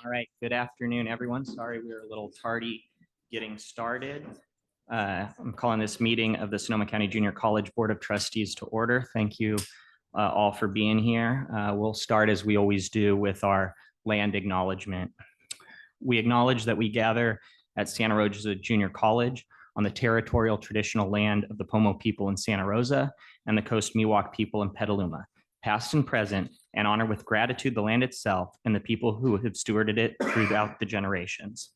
All right, good afternoon, everyone. Sorry we were a little tardy getting started. I'm calling this meeting of the Sonoma County Junior College Board of Trustees to order. Thank you all for being here. We'll start as we always do with our land acknowledgement. We acknowledge that we gather at Santa Rosa Junior College on the territorial traditional land of the Pomo people in Santa Rosa and the Coast Miwok people in Petaluma, past and present, and honor with gratitude the land itself and the people who have stewarded it throughout the generations.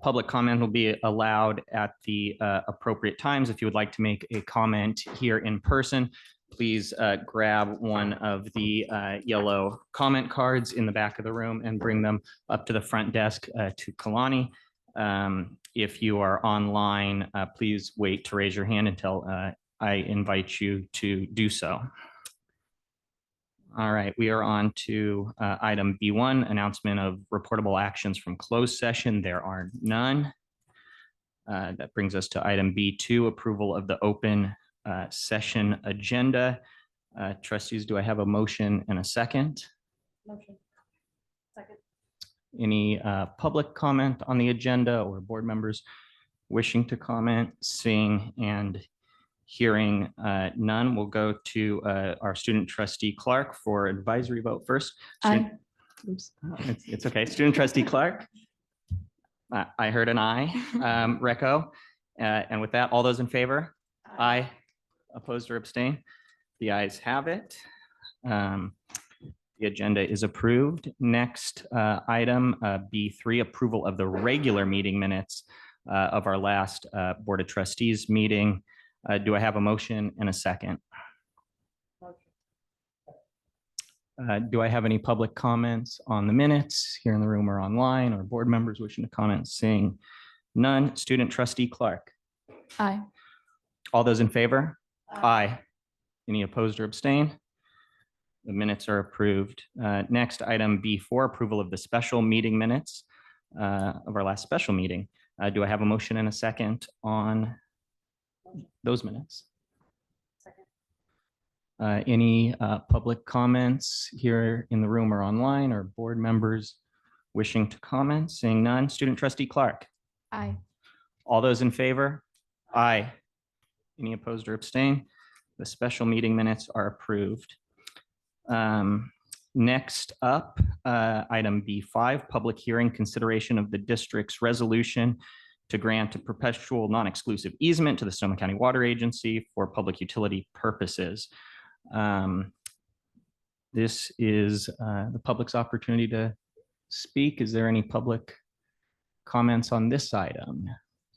Public comment will be allowed at the appropriate times. If you would like to make a comment here in person, please grab one of the yellow comment cards in the back of the room and bring them up to the front desk to Kalani. If you are online, please wait to raise your hand until I invite you to do so. All right, we are on to item B1, announcement of reportable actions from closed session. There are none. That brings us to item B2, approval of the open session agenda. Trustees, do I have a motion and a second? Motion. Second. Any public comment on the agenda or board members wishing to comment? Seeing and hearing none, we'll go to our student trustee Clark for advisory vote first. Aye. Oops, it's okay. Student trustee Clark. I heard an aye. Recco. And with that, all those in favor? Aye. Opposed or abstain? The ayes have it. The agenda is approved. Next item, B3, approval of the regular meeting minutes of our last Board of Trustees meeting. Do I have a motion and a second? Do I have any public comments on the minutes here in the room or online, or board members wishing to comment? Seeing none. Student trustee Clark. Aye. All those in favor? Aye. Any opposed or abstain? The minutes are approved. Next item B4, approval of the special meeting minutes of our last special meeting. Do I have a motion and a second on those minutes? Second. Any public comments here in the room or online, or board members wishing to comment? Seeing none. Student trustee Clark. Aye. All those in favor? Aye. Any opposed or abstain? The special meeting minutes are approved. Next up, item B5, public hearing, consideration of the district's resolution to grant a perpetual non-exclusive easement to the Sonoma County Water Agency for public utility purposes. This is the public's opportunity to speak. Is there any public comments on this item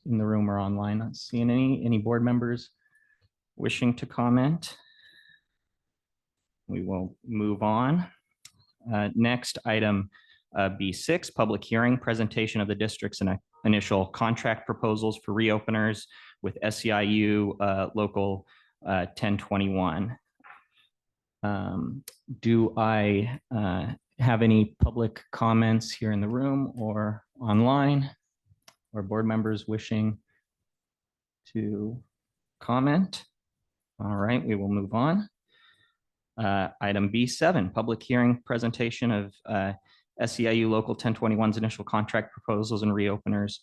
in the room or online? Not seeing any board members wishing to comment. We will move on. Next item B6, public hearing, presentation of the district's initial contract proposals for reopeners with SEIU local 1021. Do I have any public comments here in the room or online, or board members wishing to comment? All right, we will move on. Item B7, public hearing, presentation of SEIU Local 1021's initial contract proposals and reopeners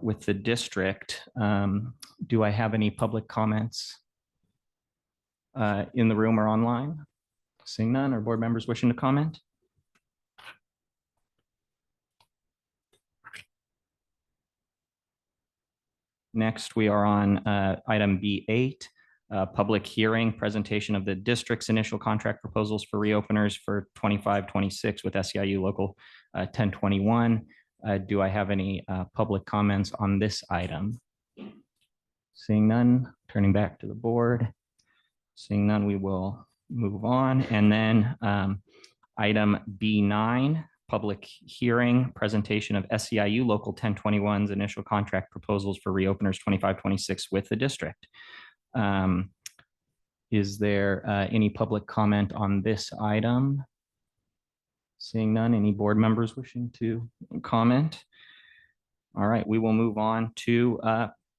with the district. Do I have any public comments in the room or online? Seeing none, or board members wishing to comment? Next, we are on item B8. Public hearing, presentation of the district's initial contract proposals for reopeners for 25-26 with SEIU Local 1021. Do I have any public comments on this item? Seeing none, turning back to the board. Seeing none, we will move on. And then item B9, public hearing, presentation of SEIU Local 1021's initial contract proposals for reopeners 25-26 with the district. Is there any public comment on this item? Seeing none, any board members wishing to comment? All right, we will move on to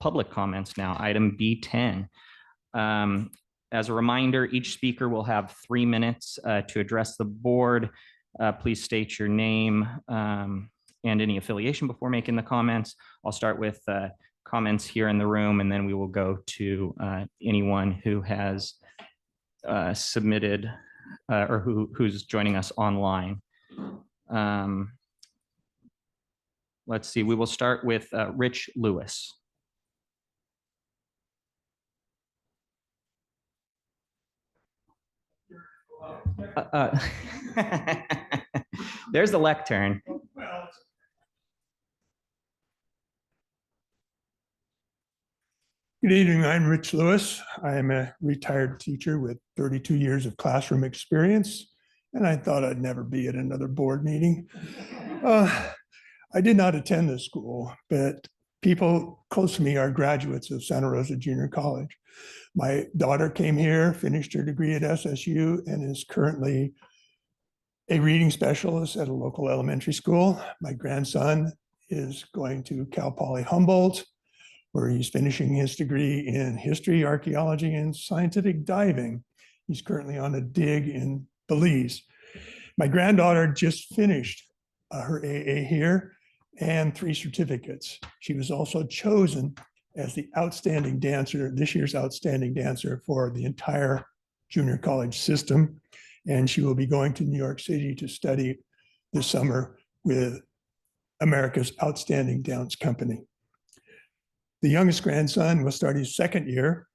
public comments now. Item B10. As a reminder, each speaker will have 3 minutes to address the board Please state your name and any affiliation before making the comments. I'll start with comments here in the room, and then we will go to anyone who has submitted or who's joining us online. Let's see, we will start with Rich Lewis. There's the lectern. Good evening, I'm Rich Lewis. I am a retired teacher with 32 years of classroom experience, and I thought I'd never be at another board meeting. I did not attend this school, but people close to me are graduates of Santa Rosa Junior College. My daughter came here, finished her degree at SSU, and is currently a reading specialist at a local elementary school. My grandson is going to Cal Poly Humboldt, where he's finishing his degree in history, archaeology, and scientific diving. He's currently on a dig in Belize. My granddaughter just finished her AA here and 3 certificates. She was also chosen as the outstanding dancer, this year's outstanding dancer for the entire junior college system. And she will be going to New York City to study this summer with America's Outstanding Dance Company. The youngest grandson will start his 2nd year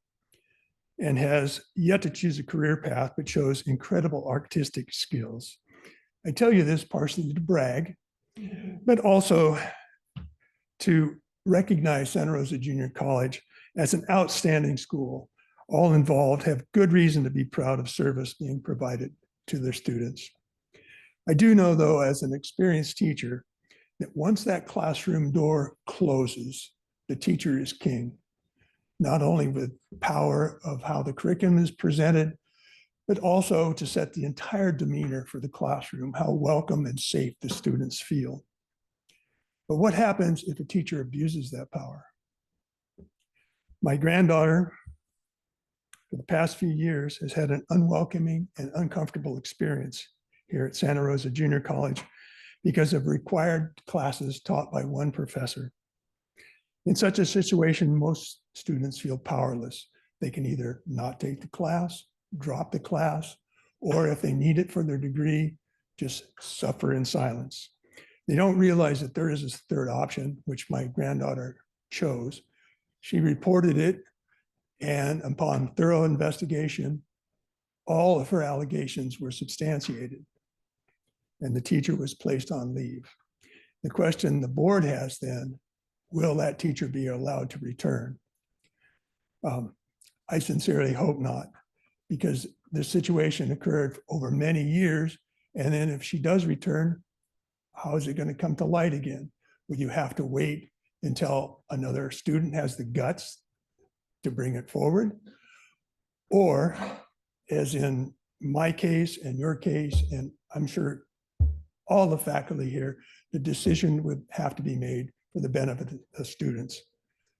and has yet to choose a career path, but shows incredible artistic skills. I tell you this partially to brag, but also to recognize Santa Rosa Junior College as an outstanding school. All involved have good reason to be proud of service being provided to their students. I do know, though, as an experienced teacher, that once that classroom door closes, the teacher is king, not only with power of how the curriculum is presented, but also to set the entire demeanor for the classroom, how welcome and safe the students feel. But what happens if a teacher abuses that power? My granddaughter, for the past few years, has had an unwelcoming and uncomfortable experience here at Santa Rosa Junior College because of required classes taught by one professor. In such a situation, most students feel powerless. They can either not take the class, drop the class, or if they need it for their degree, just suffer in silence. They don't realize that there is a 3rd option, which my granddaughter chose. She reported it, and upon thorough investigation, all of her allegations were substantiated, and the teacher was placed on leave. The question the board has then, will that teacher be allowed to return? I sincerely hope not, because the situation occurred over many years. And then if she does return, how is it going to come to light again? Will you have to wait until another student has the guts to bring it forward? Or, as in my case and your case, and I'm sure all the faculty here, the decision would have to be made for the benefit of the students,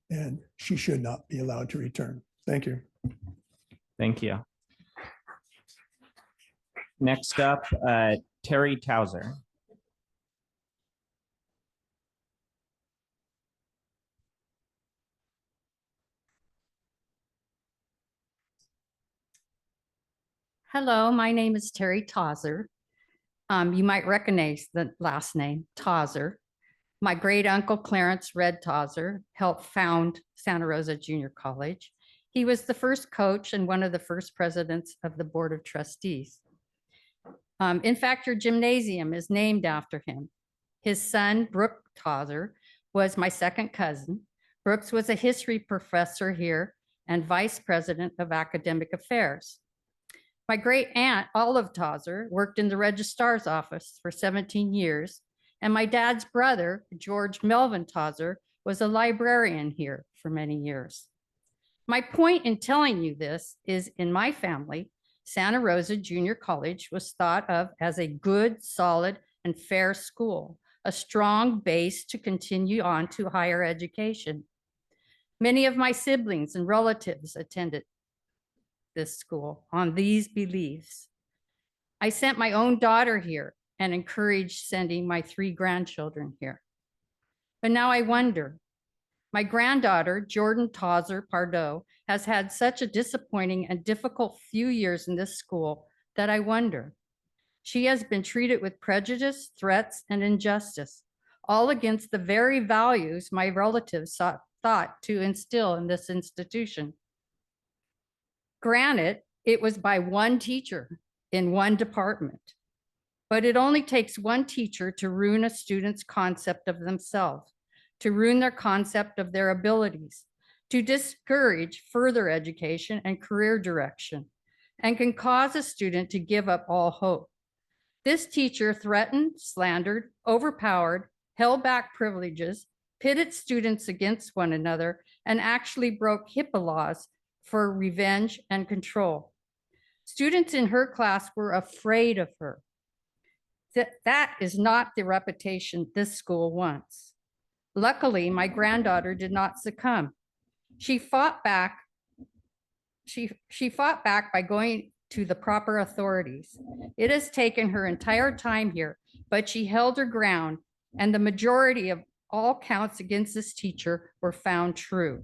and she should not be allowed to return. Thank you. Thank you. Next up, Terry Towser. Hello, my name is Terry Towser. You might recognize the last name, Towser. My great uncle Clarence Red Towser helped found Santa Rosa Junior College. He was the first coach and one of the first presidents of the Board of Trustees. In fact, your gymnasium is named after him. His son, Brooke Towser, was my 2nd cousin. Brooks was a history professor here and vice president of academic affairs. My great aunt, Olive Towser, worked in the registrar's office for 17 years, and my dad's brother, George Melvin Towser, was a librarian here for many years. My point in telling you this is, in my family, Santa Rosa Junior College was thought of as a good, solid, and fair school, a strong base to continue on to higher education. Many of my siblings and relatives attended this school on these beliefs. I sent my own daughter here and encouraged sending my 3 grandchildren here. But now I wonder, my granddaughter, Jordan Tauser Pardo, has had such a disappointing and difficult few years in this school that I wonder. She has been treated with prejudice, threats, and injustice, all against the very values my relatives thought to instill in this institution. Granted, it was by one teacher in one department, but it only takes one teacher to ruin a student's concept of themselves, to ruin their concept of their abilities, to discourage further education and career direction, and can cause a student to give up all hope. This teacher threatened, slandered, overpowered, held back privileges, pitted students against one another, and actually broke HIPAA laws for revenge and control. Students in her class were afraid of her. That is not the reputation this school wants. Luckily, my granddaughter did not succumb. She fought back. She fought back by going to the proper authorities. It has taken her entire time here, but she held her ground, and the majority of all counts against this teacher were found true.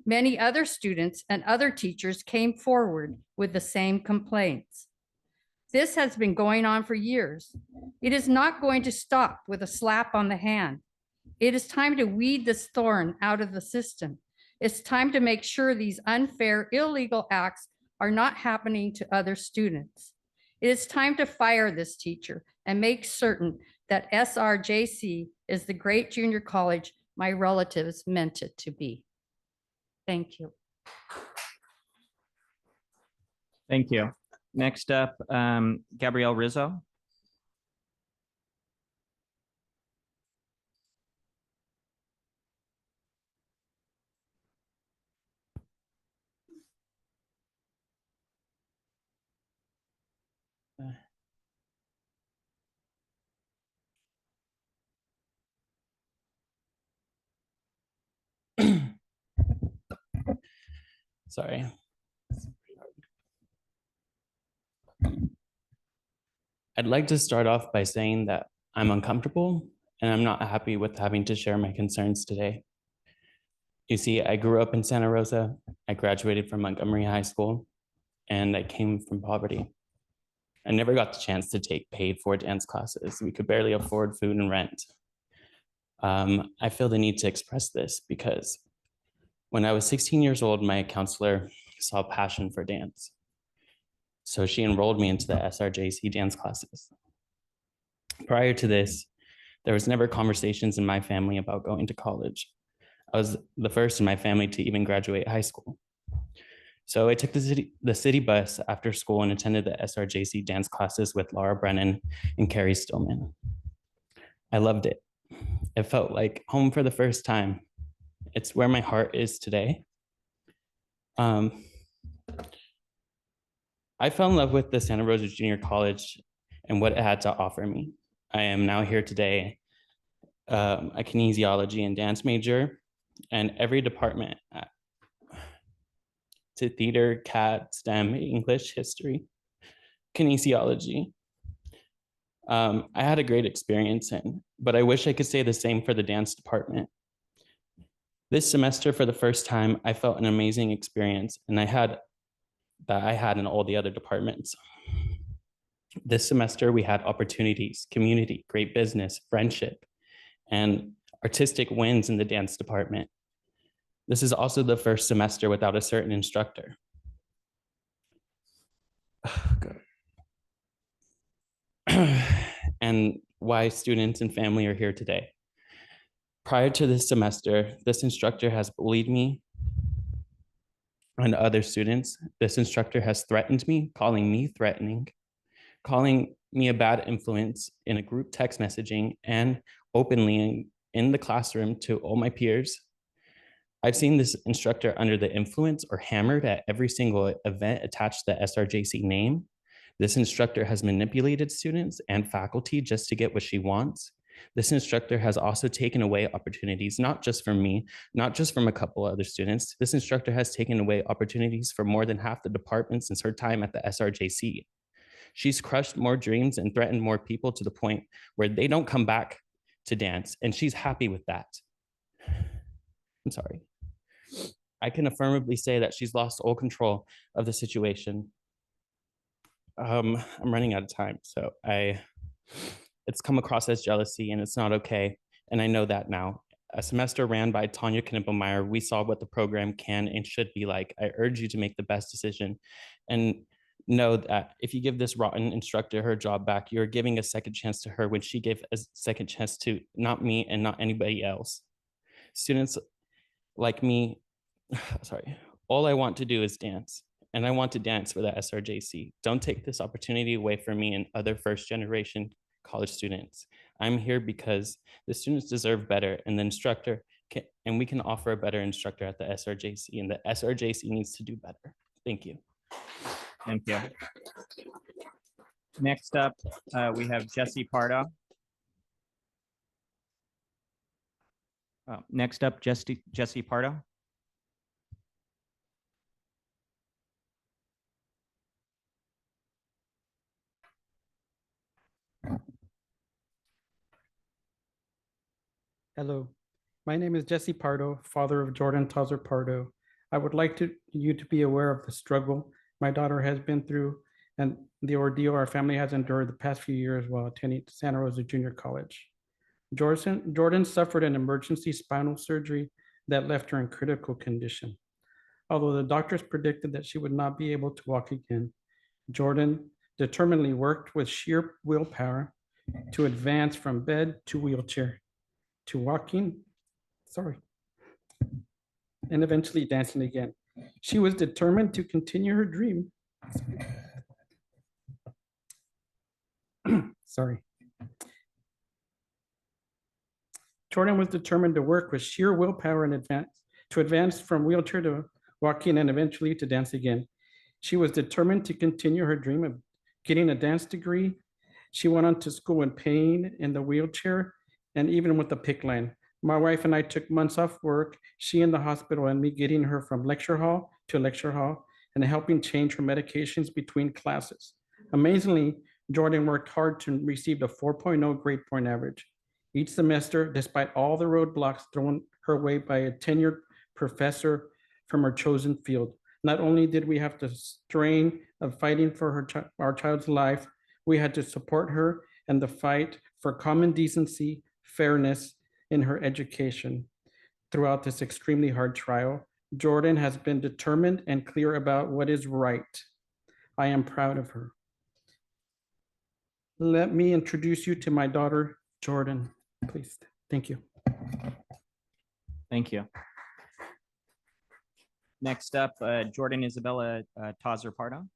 Many other students and other teachers came forward with the same complaints. This has been going on for years. It is not going to stop with a slap on the hand. It is time to weed this thorn out of the system. It's time to make sure these unfair, illegal acts are not happening to other students. It is time to fire this teacher and make certain that SRJC is the great junior college my relatives meant it to be. Thank you. Thank you. Next up, Gabrielle Rizzo. Sorry. I'd like to start off by saying that I'm uncomfortable and I'm not happy with having to share my concerns today. You see, I grew up in Santa Rosa, I graduated from Montgomery High School, and I came from poverty. I never got the chance to take paid for dance classes. We could barely afford food and rent. I feel the need to express this because when I was 16 years old, my counselor saw passion for dance. So she enrolled me into the SRJC dance classes. Prior to this, there was never conversations in my family about going to college. I was the first in my family to even graduate high school. So I took the city bus after school and attended the SRJC dance classes with Laura Brennan and Carrie Stillman. I loved it. It felt like home for the first time. It's where my heart is today. I fell in love with the Santa Rosa Junior College and what it had to offer me. I am now here today, a kinesiology and dance major, and every department to theater, CAT, STEM, English, history, kinesiology. I had a great experience in, but I wish I could say the same for the dance department. This semester, for the first time, I felt an amazing experience, and I had in all the other departments. This semester, we had opportunities, community, great business, friendship, and artistic wins in the dance department. This is also the first semester without a certain instructor. And why students and family are here today. Prior to this semester, this instructor has bullied me and other students. This instructor has threatened me, calling me threatening, calling me a bad influence in a group text messaging and openly in the classroom to all my peers. I've seen this instructor under the influence or hammered at every single event attached to the SRJC name. This instructor has manipulated students and faculty just to get what she wants. This instructor has also taken away opportunities, not just from me, not just from a couple other students. This instructor has taken away opportunities for more than half the department since her time at the SRJC. She's crushed more dreams and threatened more people to the point where they don't come back to dance, and she's happy with that. I'm sorry. I can affirmatively say that she's lost all control of the situation. I'm running out of time, so it's come across as jealousy, and it's not okay, and I know that now. A semester ran by Tanya Knippelmeyer, we saw what the program can and should be like. I urge you to make the best decision and know that if you give this rotten instructor her job back, you're giving a second chance to her when she gave a second chance to not me and not anybody else. Students like me, sorry, all I want to do is dance, and I want to dance for the SRJC. Don't take this opportunity away from me and other first generation college students. I'm here because the students deserve better, and the instructor can, and we can offer a better instructor at the SRJC, and the SRJC needs to do better. Thank you. Thank you. Next up, we have Jesse Pardo. Next up, Jesse Pardo. Hello, my name is Jesse Pardo, father of Jordan Tauser Pardo. I would like you to be aware of the struggle my daughter has been through and the ordeal our family has endured the past few years while attending Santa Rosa Junior College. Jordan suffered an emergency spinal surgery that left her in critical condition. Although the doctors predicted that she would not be able to walk again, Jordan determinedly worked with sheer willpower to advance from bed to wheelchair, to walking, and eventually dancing again. She was determined to continue her dream. Sorry. Jordan was determined to work with sheer willpower and advance from wheelchair to walking and eventually to dance again. She was determined to continue her dream of getting a dance degree. She went on to school in pain in the wheelchair and even with the PICC line. My wife and I took months off work, she in the hospital and me getting her from lecture hall to lecture hall and helping change her medications between classes. Amazingly, Jordan worked hard to receive a 4.0 grade point average each semester, despite all the roadblocks thrown her way by a tenured professor from her chosen field. Not only did we have the strain of fighting for our child's life, we had to support her and the fight for common decency, fairness in her education. Throughout this extremely hard trial, Jordan has been determined and clear about what is right. I am proud of her. Let me introduce you to my daughter, Jordan, please. Thank you. Thank you. Next up, Jordan Isabella Tauser Pardo.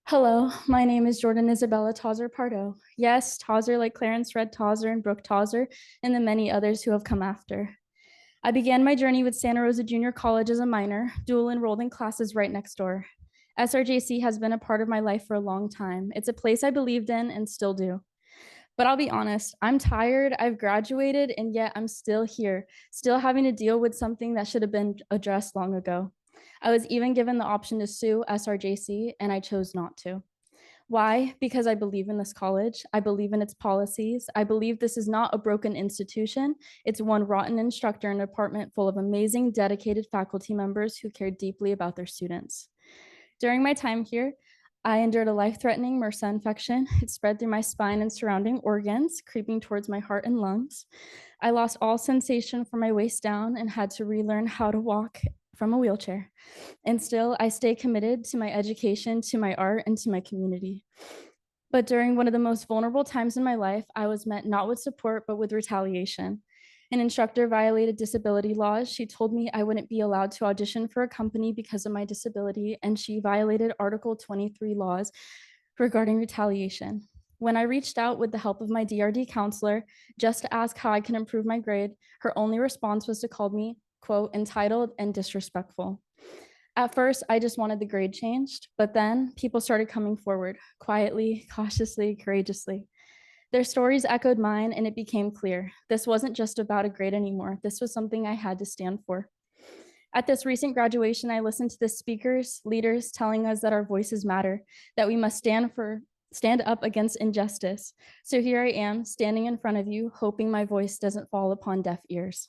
Hello, my name is Jordan Isabella Tauser Pardo. Yes, Tauser like Clarence Red Tauser and Brooke Tauser, and the many others who have come after. I began my journey with Santa Rosa Junior College as a minor, dual enrolled in classes right next door. SRJC has been a part of my life for a long time. It's a place I believed in and still do. But I'll be honest, I'm tired, I've graduated, and yet I'm still here, still having to deal with something that should have been addressed long ago. I was even given the option to sue SRJC, and I chose not to. Why? Because I believe in this college. I believe in its policies. I believe this is not a broken institution. It's one rotten instructor in a department full of amazing, dedicated faculty members who care deeply about their students. During my time here, I endured a life-threatening MRSA infection. It spread through my spine and surrounding organs, creeping towards my heart and lungs. I lost all sensation from my waist down and had to relearn how to walk from a wheelchair. And still, I stay committed to my education, to my art, and to my community. But during one of the most vulnerable times in my life, I was met not with support, but with retaliation. An instructor violated disability laws. She told me I wouldn't be allowed to audition for a company because of my disability, and she violated Article 23 laws regarding retaliation. When I reached out with the help of my DRD counselor just to ask how I can improve my grade, her only response was to call me, quote, entitled and disrespectful. At first, I just wanted the grade changed, but then people started coming forward quietly, cautiously, courageously. Their stories echoed mine, and it became clear. This wasn't just about a grade anymore. This was something I had to stand for. At this recent graduation, I listened to the speakers, leaders telling us that our voices matter, that we must stand up against injustice. So here I am, standing in front of you, hoping my voice doesn't fall upon deaf ears.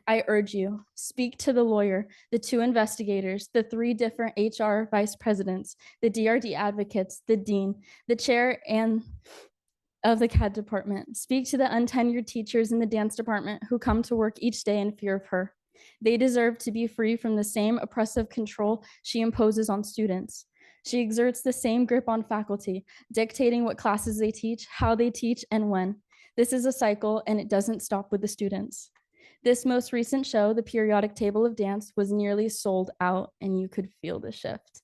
I urge you, speak to the lawyer, the 2 investigators, the 3 different HR vice presidents, the DRD advocates, the dean, the chair and of the CAD department. Speak to the untenured teachers in the dance department who come to work each day in fear of her. They deserve to be free from the same oppressive control she imposes on students. She exerts the same grip on faculty, dictating what classes they teach, how they teach, and when. This is a cycle, and it doesn't stop with the students. This most recent show, the periodic table of dance, was nearly sold out, and you could feel the shift.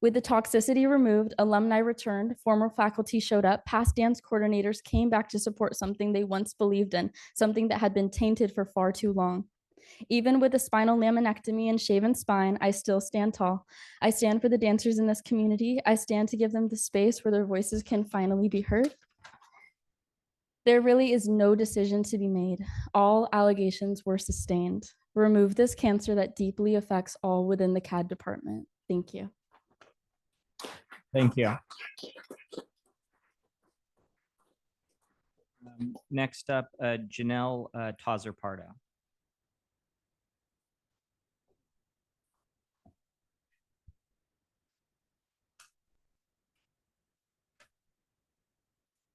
With the toxicity removed, alumni returned, former faculty showed up, past dance coordinators came back to support something they once believed in, something that had been tainted for far too long. Even with a spinal laminectomy and shaven spine, I still stand tall. I stand for the dancers in this community. I stand to give them the space where their voices can finally be heard. There really is no decision to be made. All allegations were sustained. Remove this cancer that deeply affects all within the CAD department. Thank you. Thank you. Next up, Janelle Tauser-Pardo.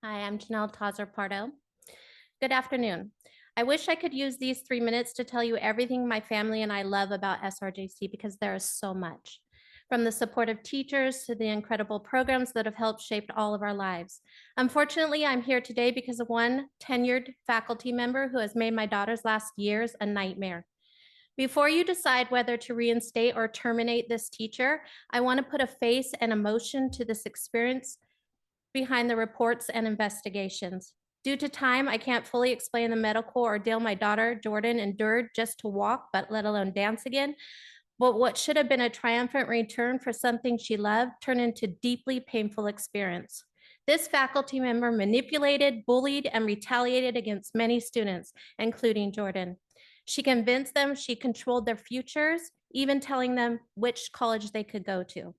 Hi, I'm Janelle Tauser-Pardo. Good afternoon. I wish I could use these 3 minutes to tell you everything my family and I love about SRJC because there is so much. From the supportive teachers to the incredible programs that have helped shape all of our lives. Unfortunately, I'm here today because of one tenured faculty member who has made my daughter's last years a nightmare. Before you decide whether to reinstate or terminate this teacher, I want to put a face and emotion to this experience behind the reports and investigations. Due to time, I can't fully explain the medical ordeal my daughter, Jordan, endured just to walk, but let alone dance again. But what should have been a triumphant return for something she loved turned into deeply painful experience. This faculty member manipulated, bullied, and retaliated against many students, including Jordan. She convinced them she controlled their futures, even telling them which college they could go to.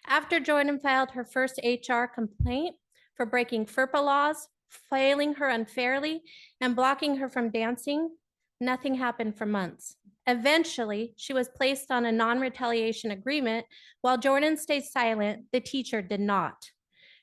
After Jordan filed her first HR complaint for breaking FERPA laws, failing her unfairly, and blocking her from dancing, nothing happened for months. Eventually, she was placed on a non-retaliation agreement. While Jordan stayed silent, the teacher did not.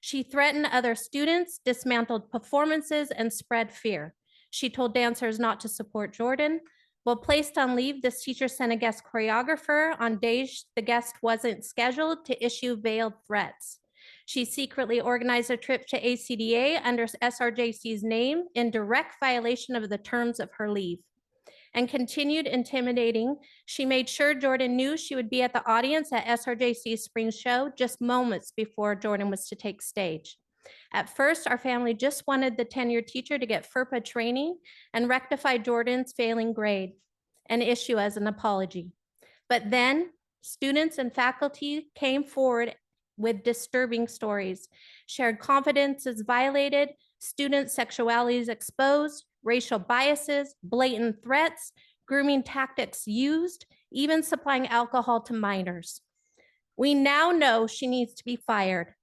She threatened other students, dismantled performances, and spread fear. She told dancers not to support Jordan. While placed on leave, this teacher sent a guest choreographer on days the guest wasn't scheduled to issue veiled threats. She secretly organized a trip to ACDA under SRJC's name in direct violation of the terms of her leave, and continued intimidating. She made sure Jordan knew she would be at the audience at SRJC's spring show just moments before Jordan was to take stage. At first, our family just wanted the tenured teacher to get FERPA training and rectify Jordan's failing grade and issue as an apology. But then students and faculty came forward with disturbing stories. Shared confidences violated, student sexualities exposed, racial biases, blatant threats, grooming tactics used, even supplying alcohol to minors. We now know she needs to be fired.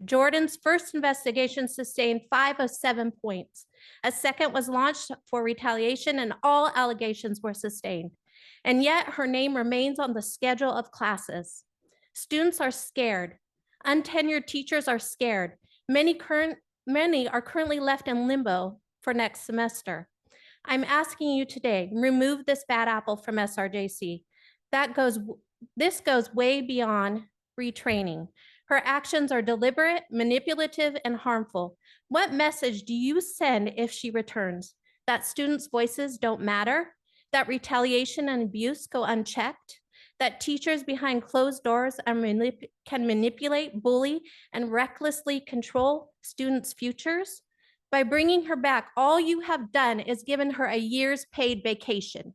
Jordan's first investigation sustained 5 of 7 points. A second was launched for retaliation and all allegations were sustained. And yet her name remains on the schedule of classes. Students are scared. Untenured teachers are scared. Many are currently left in limbo for next semester. I'm asking you today, remove this bad apple from SRJC. This goes way beyond retraining. Her actions are deliberate, manipulative, and harmful. What message do you send if she returns? That students' voices don't matter? That retaliation and abuse go unchecked? That teachers behind closed doors can manipulate, bully, and recklessly control students' futures? By bringing her back, all you have done is given her a year's paid vacation.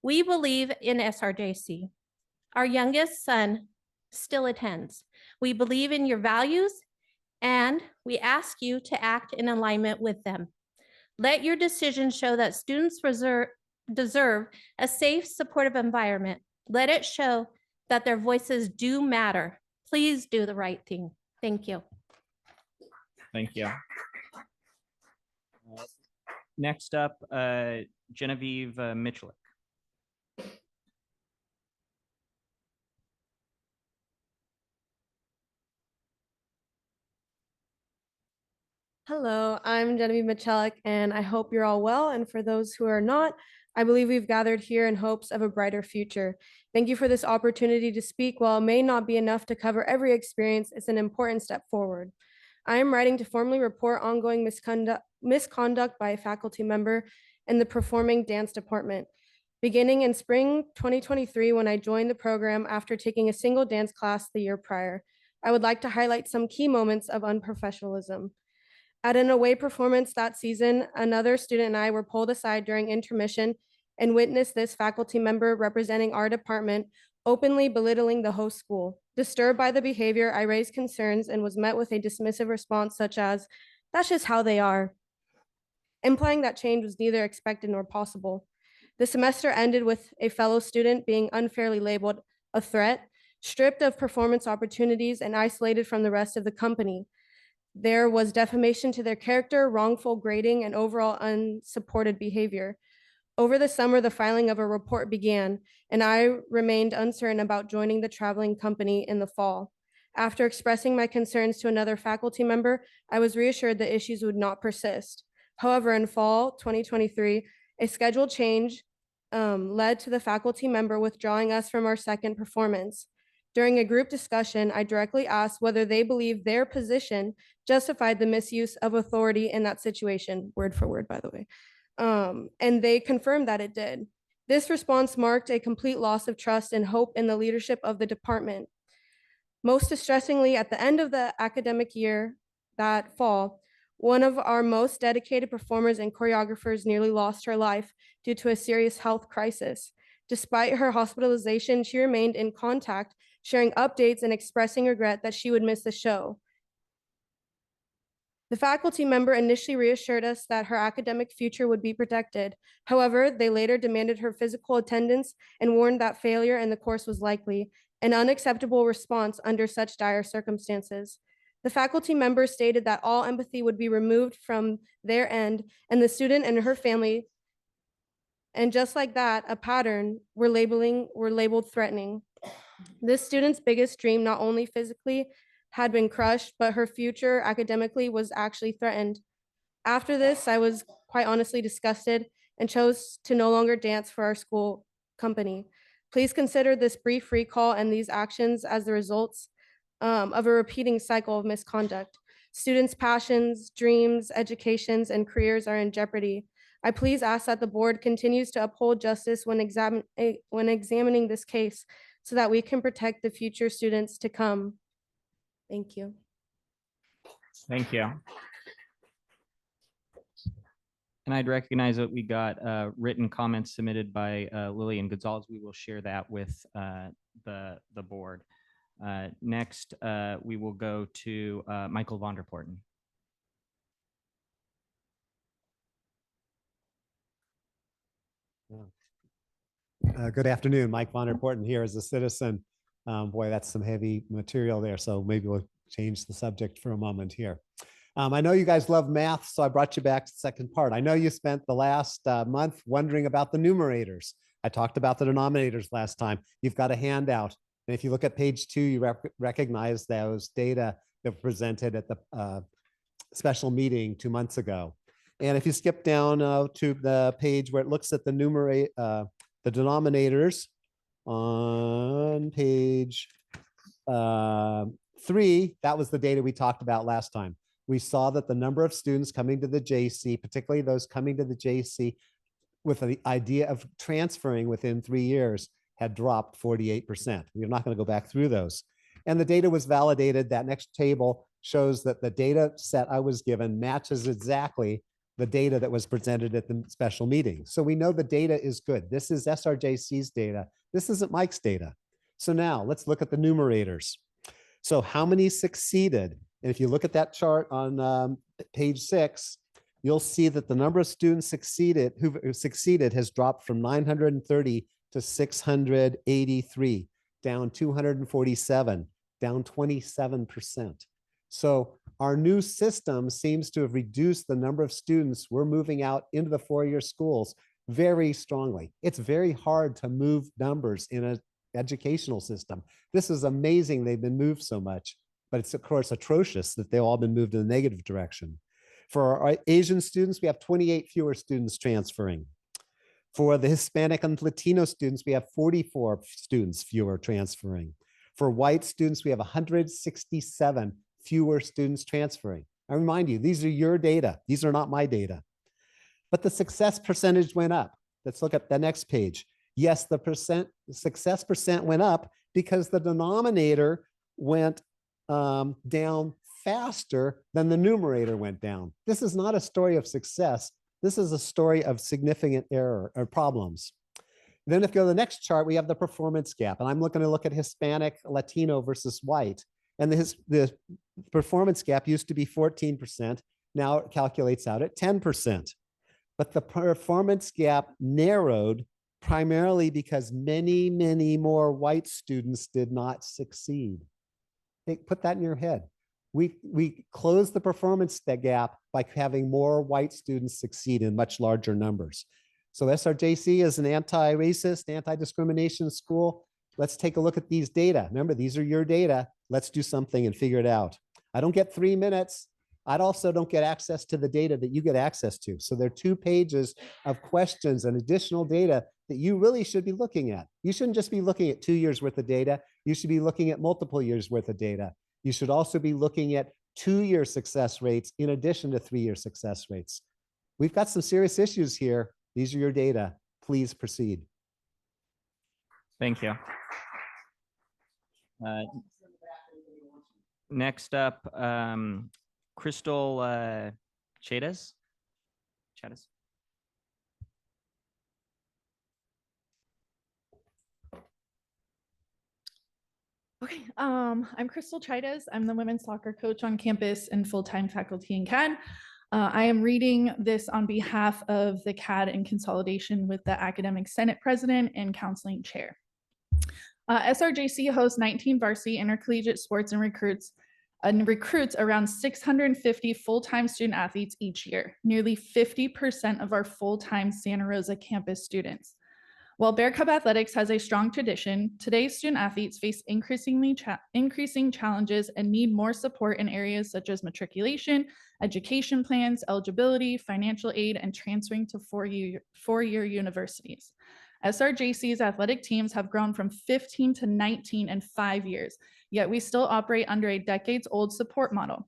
We believe in SRJC. Our youngest son still attends. We believe in your values and we ask you to act in alignment with them. Let your decisions show that students deserve a safe, supportive environment. Let it show that their voices do matter. Please do the right thing. Thank you. Thank you. Next up, Genevieve Michalik. Hello, I'm Genevieve Michalik, and I hope you're all well. And for those who are not, I believe we've gathered here in hopes of a brighter future. Thank you for this opportunity to speak. While it may not be enough to cover every experience, it's an important step forward. I am writing to formally report ongoing misconduct by a faculty member in the performing dance department. Beginning in spring 2023, when I joined the program after taking a single dance class the year prior, I would like to highlight some key moments of unprofessionalism. At an away performance that season, another student and I were pulled aside during intermission and witnessed this faculty member representing our department openly belittling the host school. Disturbed by the behavior, I raised concerns and was met with a dismissive response such as, "That's just how they are," implying that change was neither expected nor possible. The semester ended with a fellow student being unfairly labeled a threat, stripped of performance opportunities, and isolated from the rest of the company. There was defamation to their character, wrongful grading, and overall unsupported behavior. Over the summer, the filing of a report began, and I remained uncertain about joining the traveling company in the fall. After expressing my concerns to another faculty member, I was reassured the issues would not persist. However, in fall 2023, a schedule change led to the faculty member withdrawing us from our second performance. During a group discussion, I directly asked whether they believed their position justified the misuse of authority in that situation, word for word, by the way. And they confirmed that it did. This response marked a complete loss of trust and hope in the leadership of the department. Most distressingly, at the end of the academic year that fall, one of our most dedicated performers and choreographers nearly lost her life due to a serious health crisis. Despite her hospitalization, she remained in contact, sharing updates and expressing regret that she would miss the show. The faculty member initially reassured us that her academic future would be protected. However, they later demanded her physical attendance and warned that failure in the course was likely, an unacceptable response under such dire circumstances. The faculty member stated that all empathy would be removed from their end, and the student and her family, and just like that, a pattern were labeled threatening. This student's biggest dream, not only physically had been crushed, but her future academically was actually threatened. After this, I was quite honestly disgusted and chose to no longer dance for our school company. Please consider this brief recall and these actions as the results of a repeating cycle of misconduct. Students' passions, dreams, educations, and careers are in jeopardy. I please ask that the board continues to uphold justice when examining this case so that we can protect the future students to come. Thank you. Thank you. And I'd recognize that we got written comments submitted by Lillian Gonzalez. We will share that with the board. Next, we will go to Michael Vonderporten. Good afternoon, Mike Vonderporten here as a citizen. Boy, that's some heavy material there, so maybe we'll change the subject for a moment here. I know you guys love math, so I brought you back to the second part. I know you spent the last month wondering about the numerators. I talked about the denominators last time. You've got a handout. And if you look at page 2, you recognize those data that were presented at the special meeting 2 months ago. And if you skip down to the page where it looks at the denominators on page 3, that was the data we talked about last time. We saw that the number of students coming to the JC, particularly those coming to the JC with the idea of transferring within 3 years, had dropped 48%. We're not going to go back through those. And the data was validated. That next table shows that the data set I was given matches exactly the data that was presented at the special meeting. So we know the data is good. This is SRJC's data. This isn't Mike's data. So now let's look at the numerators. So how many succeeded? And if you look at that chart on page 6, you'll see that the number of students who succeeded has dropped from 930 to 683, down 247, down 27%. So our new system seems to have reduced the number of students we're moving out into the four-year schools very strongly. It's very hard to move numbers in an educational system. This is amazing they've been moved so much, but it's of course atrocious that they've all been moved in a negative direction. For our Asian students, we have 28 fewer students transferring. For the Hispanic and Latino students, we have 44 students fewer transferring. For white students, we have 167 fewer students transferring. I remind you, these are your data. These are not my data. But the success percentage went up. Let's look at the next page. Yes, the success percent went up because the denominator went down faster than the numerator went down. This is not a story of success. This is a story of significant error or problems. Then if you go to the next chart, we have the performance gap. And I'm going to look at Hispanic, Latino versus white. And the performance gap used to be 14%. Now it calculates out at 10%. But the performance gap narrowed primarily because many, many more white students did not succeed. Put that in your head. We closed the performance gap by having more white students succeed in much larger numbers. So SRJC is an anti-racist, anti-discrimination school. Let's take a look at these data. Remember, these are your data. Let's do something and figure it out. I don't get 3 minutes. I also don't get access to the data that you get access to. So there are 2 pages of questions and additional data that you really should be looking at. You shouldn't just be looking at 2 years worth of data. You should be looking at multiple years worth of data. You should also be looking at 2-year success rates in addition to 3-year success rates. We've got some serious issues here. These are your data. Please proceed. Thank you. Next up, Crystal Chadas. Okay, I'm Crystal Chidas. I'm the women's soccer coach on campus and full-time faculty in CAD. I am reading this on behalf of the CAD in consolidation with the Academic Senate President and Counseling Chair. SRJC hosts 19 varsity intercollegiate sports and recruits around 650 full-time student athletes each year, nearly 50% of our full-time Santa Rosa campus students. While Bear Cub Athletics has a strong tradition, today's student athletes face increasing challenges and need more support in areas such as matriculation, education plans, eligibility, financial aid, and transferring to four-year universities. SRJC's athletic teams have grown from 15 to 19 in 5 years, yet we still operate under a decades-old support model.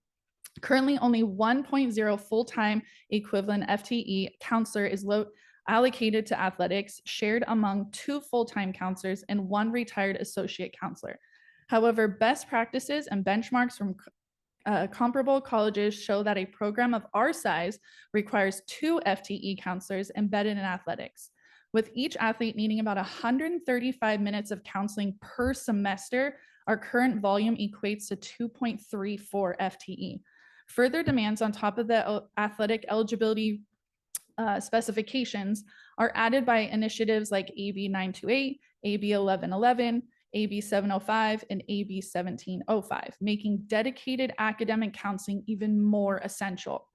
Currently, only 1.0 full-time equivalent FTE counselor is allocated to athletics, shared among 2 full-time counselors and 1 retired associate counselor. However, best practices and benchmarks from comparable colleges show that a program of our size requires 2 FTE counselors embedded in athletics. With each athlete needing about 135 minutes of counseling per semester, our current volume equates to 2.34 FTE. Further demands on top of the athletic eligibility specifications are added by initiatives like AB 928, AB 1111, AB 705, and AB 1705, making dedicated academic counseling even more essential.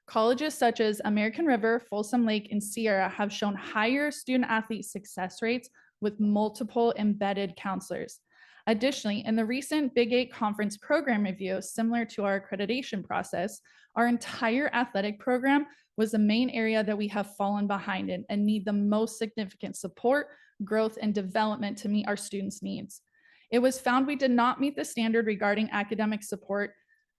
Colleges such as American River, Folsom Lake, and Sierra have shown higher student athlete success rates with multiple embedded counselors. Additionally, in the recent Big 8 conference program review, similar to our accreditation process, our entire athletic program was the main area that we have fallen behind in and need the most significant support, growth, and development to meet our students' needs. It was found we did not meet the standard regarding academic support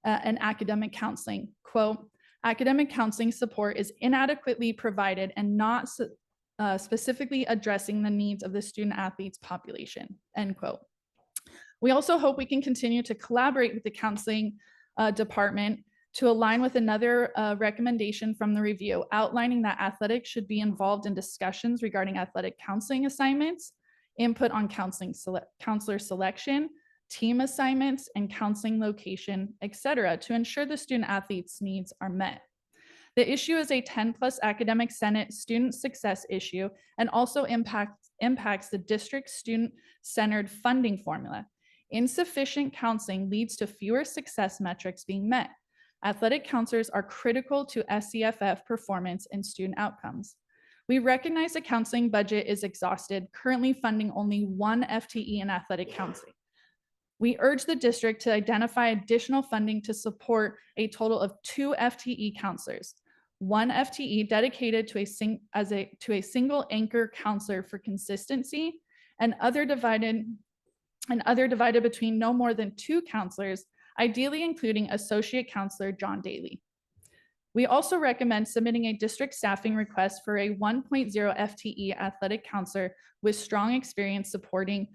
and academic counseling. Quote, academic counseling support is inadequately provided and not specifically addressing the needs of the student athletes population, end quote. We also hope we can continue to collaborate with the counseling department to align with another recommendation from the review, outlining that athletics should be involved in discussions regarding athletic counseling assignments, input on counselor selection, team assignments, and counseling location, etc., to ensure the student athletes' needs are met. The issue is a 10+ academic senate student success issue and also impacts the district student-centered funding formula. Insufficient counseling leads to fewer success metrics being met. Athletic counselors are critical to SCFF performance and student outcomes. We recognize the counseling budget is exhausted, currently funding only 1 FTE in athletic counseling. We urge the district to identify additional funding to support a total of 2 FTE counselors, 1 FTE dedicated to a single anchor counselor for consistency, and other divided between no more than 2 counselors, ideally including Associate Counselor John Daly. We also recommend submitting a district staffing request for a 1.0 FTE athletic counselor with strong experience supporting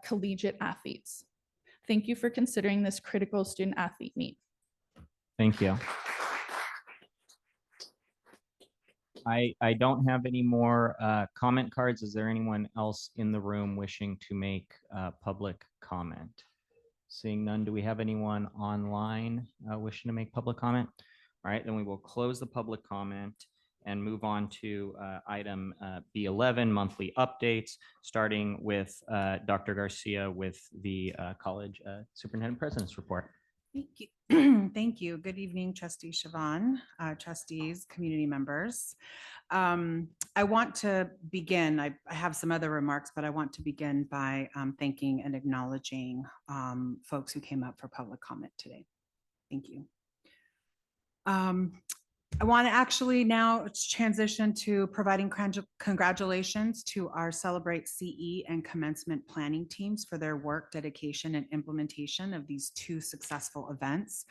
collegiate athletes. Thank you for considering this critical student athlete need. Thank you. I don't have any more comment cards. Is there anyone else in the room wishing to make public comment? Seeing none, do we have anyone online wishing to make public comment? All right, then we will close the public comment and move on to item B11, monthly updates, starting with Dr. Garcia with the college superintendent president's report. Thank you. Thank you. Good evening, Trustee Siobhan, trustees, community members. I want to begin, I have some other remarks, but I want to begin by thanking and acknowledging folks who came up for public comment today. Thank you. I want to actually now transition to providing congratulations to our Celebrate CE and commencement planning teams for their work, dedication, and implementation of these 2 successful events.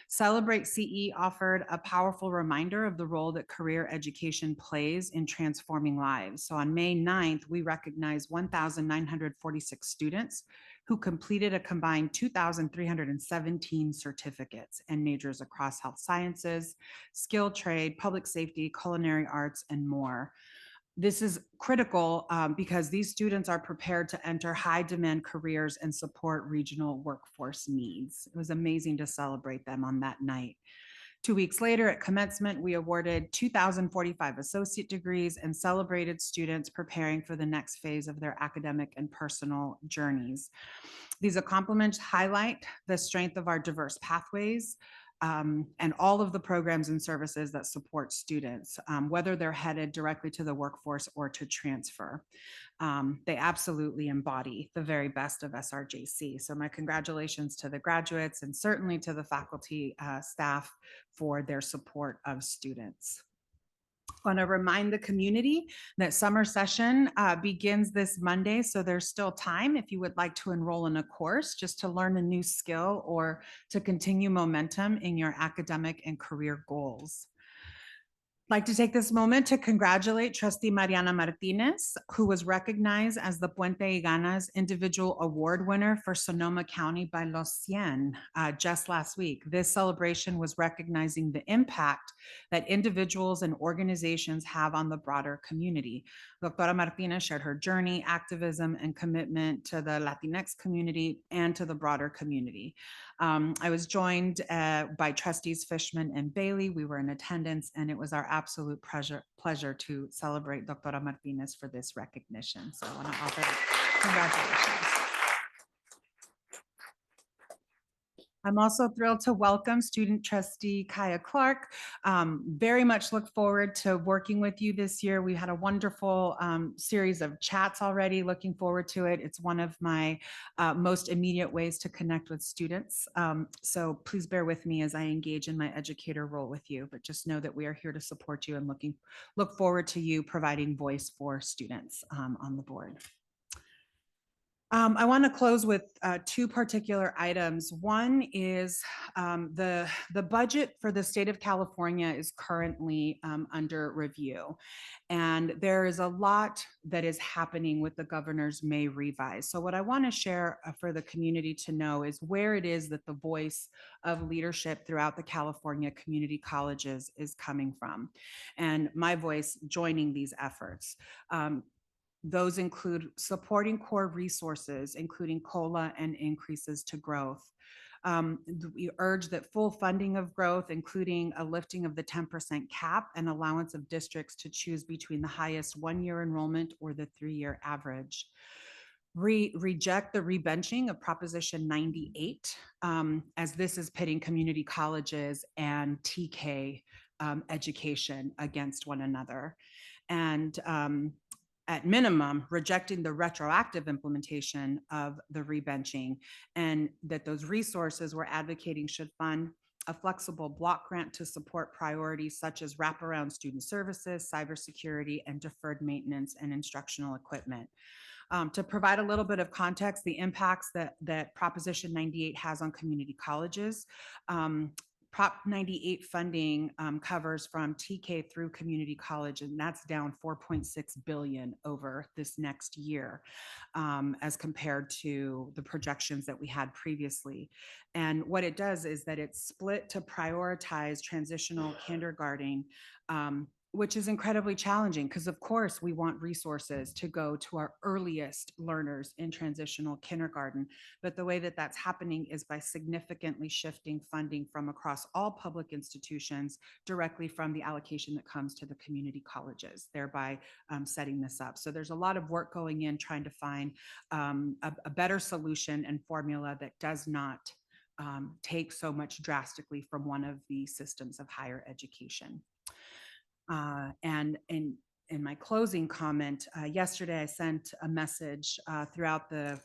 Celebrate CE offered a powerful reminder of the role that career education plays in transforming lives. So on May 9th, we recognized 1,946 students who completed a combined 2,317 certificates and majors across health sciences, skilled trade, public safety, culinary arts, and more. This is critical because these students are prepared to enter high demand careers and support regional workforce needs. It was amazing to celebrate them on that night. 2 weeks later at commencement, we awarded 2,045 associate degrees and celebrated students preparing for the next phase of their academic and personal journeys. These accomplishments highlight the strength of our diverse pathways and all of the programs and services that support students, whether they're headed directly to the workforce or to transfer. They absolutely embody the very best of SRJC. So my congratulations to the graduates and certainly to the faculty staff for their support of students. I want to remind the community that summer session begins this Monday, so there's still time if you would like to enroll in a course just to learn a new skill or to continue momentum in your academic and career goals. I'd like to take this moment to congratulate Trustee Mariana Martinez, who was recognized as the Puente y Ganas Individual Award winner for Sonoma County by Los 100 just last week. This celebration was recognizing the impact that individuals and organizations have on the broader community. Doctora Martinez shared her journey, activism, and commitment to the Latinx community and to the broader community. I was joined by Trustees Fishman and Bailey. We were in attendance, and it was our absolute pleasure to celebrate Doctora Martinez for this recognition. So I want to offer congratulations. I'm also thrilled to welcome student trustee Kaya Clark. Very much look forward to working with you this year. We had a wonderful series of chats already. Looking forward to it. It's one of my most immediate ways to connect with students. So please bear with me as I engage in my educator role with you, but just know that we are here to support you and look forward to you providing voice for students on the board. I want to close with 2 particular items. One is the budget for the state of California is currently under review. And there is a lot that is happening with the governor's May revise. So what I want to share for the community to know is where it is that the voice of leadership throughout the California community colleges is coming from, and my voice joining these efforts. Those include supporting core resources, including COLA and increases to growth. We urge that full funding of growth, including a lifting of the 10% cap and allowance of districts to choose between the highest one-year enrollment or the 3-year average. Reject the rebenching of Proposition 98, as this is pitting community colleges and TK education against one another. And at minimum, rejecting the retroactive implementation of the rebenching, and that those resources we're advocating should fund a flexible block grant to support priorities such as wraparound student services, cybersecurity, and deferred maintenance and instructional equipment. To provide a little bit of context, the impacts that Proposition 98 has on community colleges. Prop 98 funding covers from TK through community college, and that's down 4.6 billion over this next year as compared to the projections that we had previously. And what it does is that it's split to prioritize transitional kindergarten, which is incredibly challenging because, of course, we want resources to go to our earliest learners in transitional kindergarten. But the way that that's happening is by significantly shifting funding from across all public institutions directly from the allocation that comes to the community colleges, thereby setting this up. So there's a lot of work going in trying to find a better solution and formula that does not take so much drastically from one of the systems of higher education. And in my closing comment, yesterday I sent a message throughout the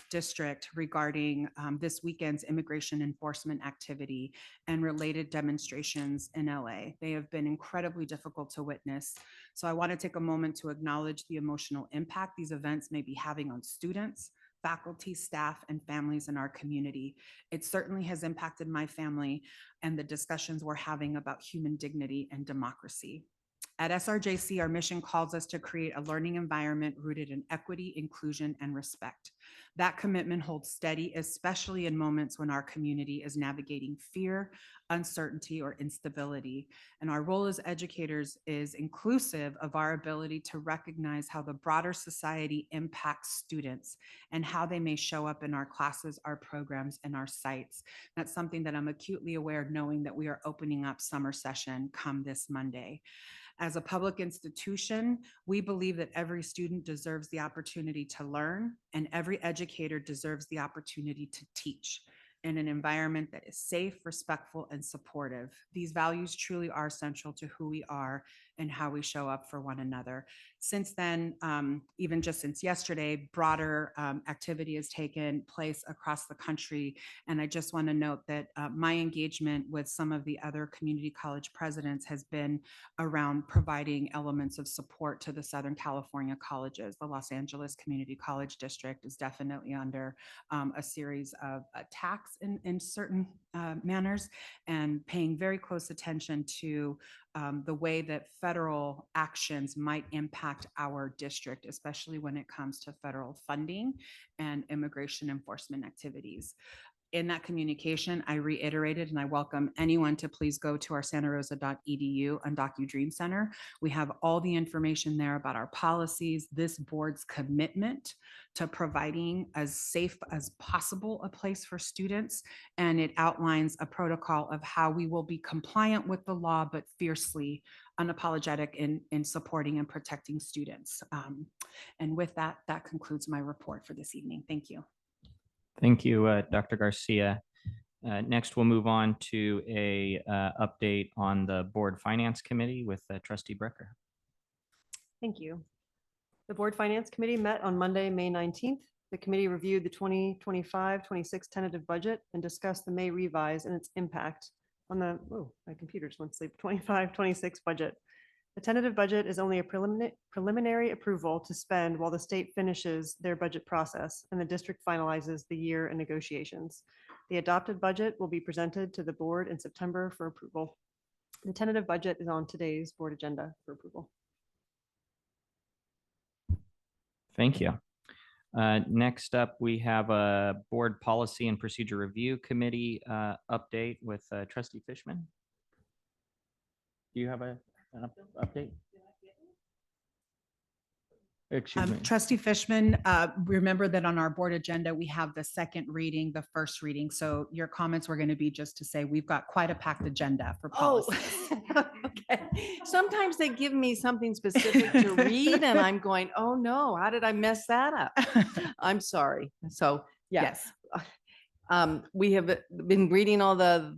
district regarding this weekend's immigration enforcement activity and related demonstrations in LA. They have been incredibly difficult to witness. So I want to take a moment to acknowledge the emotional impact these events may be having on students, faculty, staff, and families in our community. It certainly has impacted my family and the discussions we're having about human dignity and democracy. At SRJC, our mission calls us to create a learning environment rooted in equity, inclusion, and respect. That commitment holds steady, especially in moments when our community is navigating fear, uncertainty, or instability. And our role as educators is inclusive of our ability to recognize how the broader society impacts students and how they may show up in our classes, our programs, and our sites. That's something that I'm acutely aware of, knowing that we are opening up summer session come this Monday. As a public institution, we believe that every student deserves the opportunity to learn, and every educator deserves the opportunity to teach in an environment that is safe, respectful, and supportive. These values truly are central to who we are and how we show up for one another. Since then, even just since yesterday, broader activity has taken place across the country. And I just want to note that my engagement with some of the other community college presidents has been around providing elements of support to the Southern California colleges. The Los Angeles Community College District is definitely under a series of attacks in certain manners, and paying very close attention to the way that federal actions might impact our district, especially when it comes to federal funding and immigration enforcement activities. In that communication, I reiterated, and I welcome anyone to please go to our santarosa.edu and DocuDream Center. We have all the information there about our policies, this board's commitment to providing as safe as possible a place for students, and it outlines a protocol of how we will be compliant with the law, but fiercely unapologetic in supporting and protecting students. And with that, that concludes my report for this evening. Thank you. Thank you, Dr. Garcia. Next, we'll move on to a update on the Board Finance Committee with Trustee Brecker. Thank you. The Board Finance Committee met on Monday, May 19th. The committee reviewed the 2025-26 tentative budget and discussed the May revise and its impact on the, my computer just went to sleep, 25-26 budget. The tentative budget is only a preliminary approval to spend while the state finishes their budget process and the district finalizes the year and negotiations. The adopted budget will be presented to the board in September for approval. The tentative budget is on today's board agenda for approval. Thank you. Next up, we have a Board Policy and Procedure Review Committee update with Trustee Fishman. Do you have an update? Excuse me. Trustee Fishman, remember that on our board agenda, we have the second reading, the first reading. So your comments were going to be just to say, we've got quite a packed agenda for Oh, policies. okay. Sometimes they give me something specific to read and I'm going, oh no, how did I mess that up? I'm sorry. So, yeah. Yes. We have been reading all the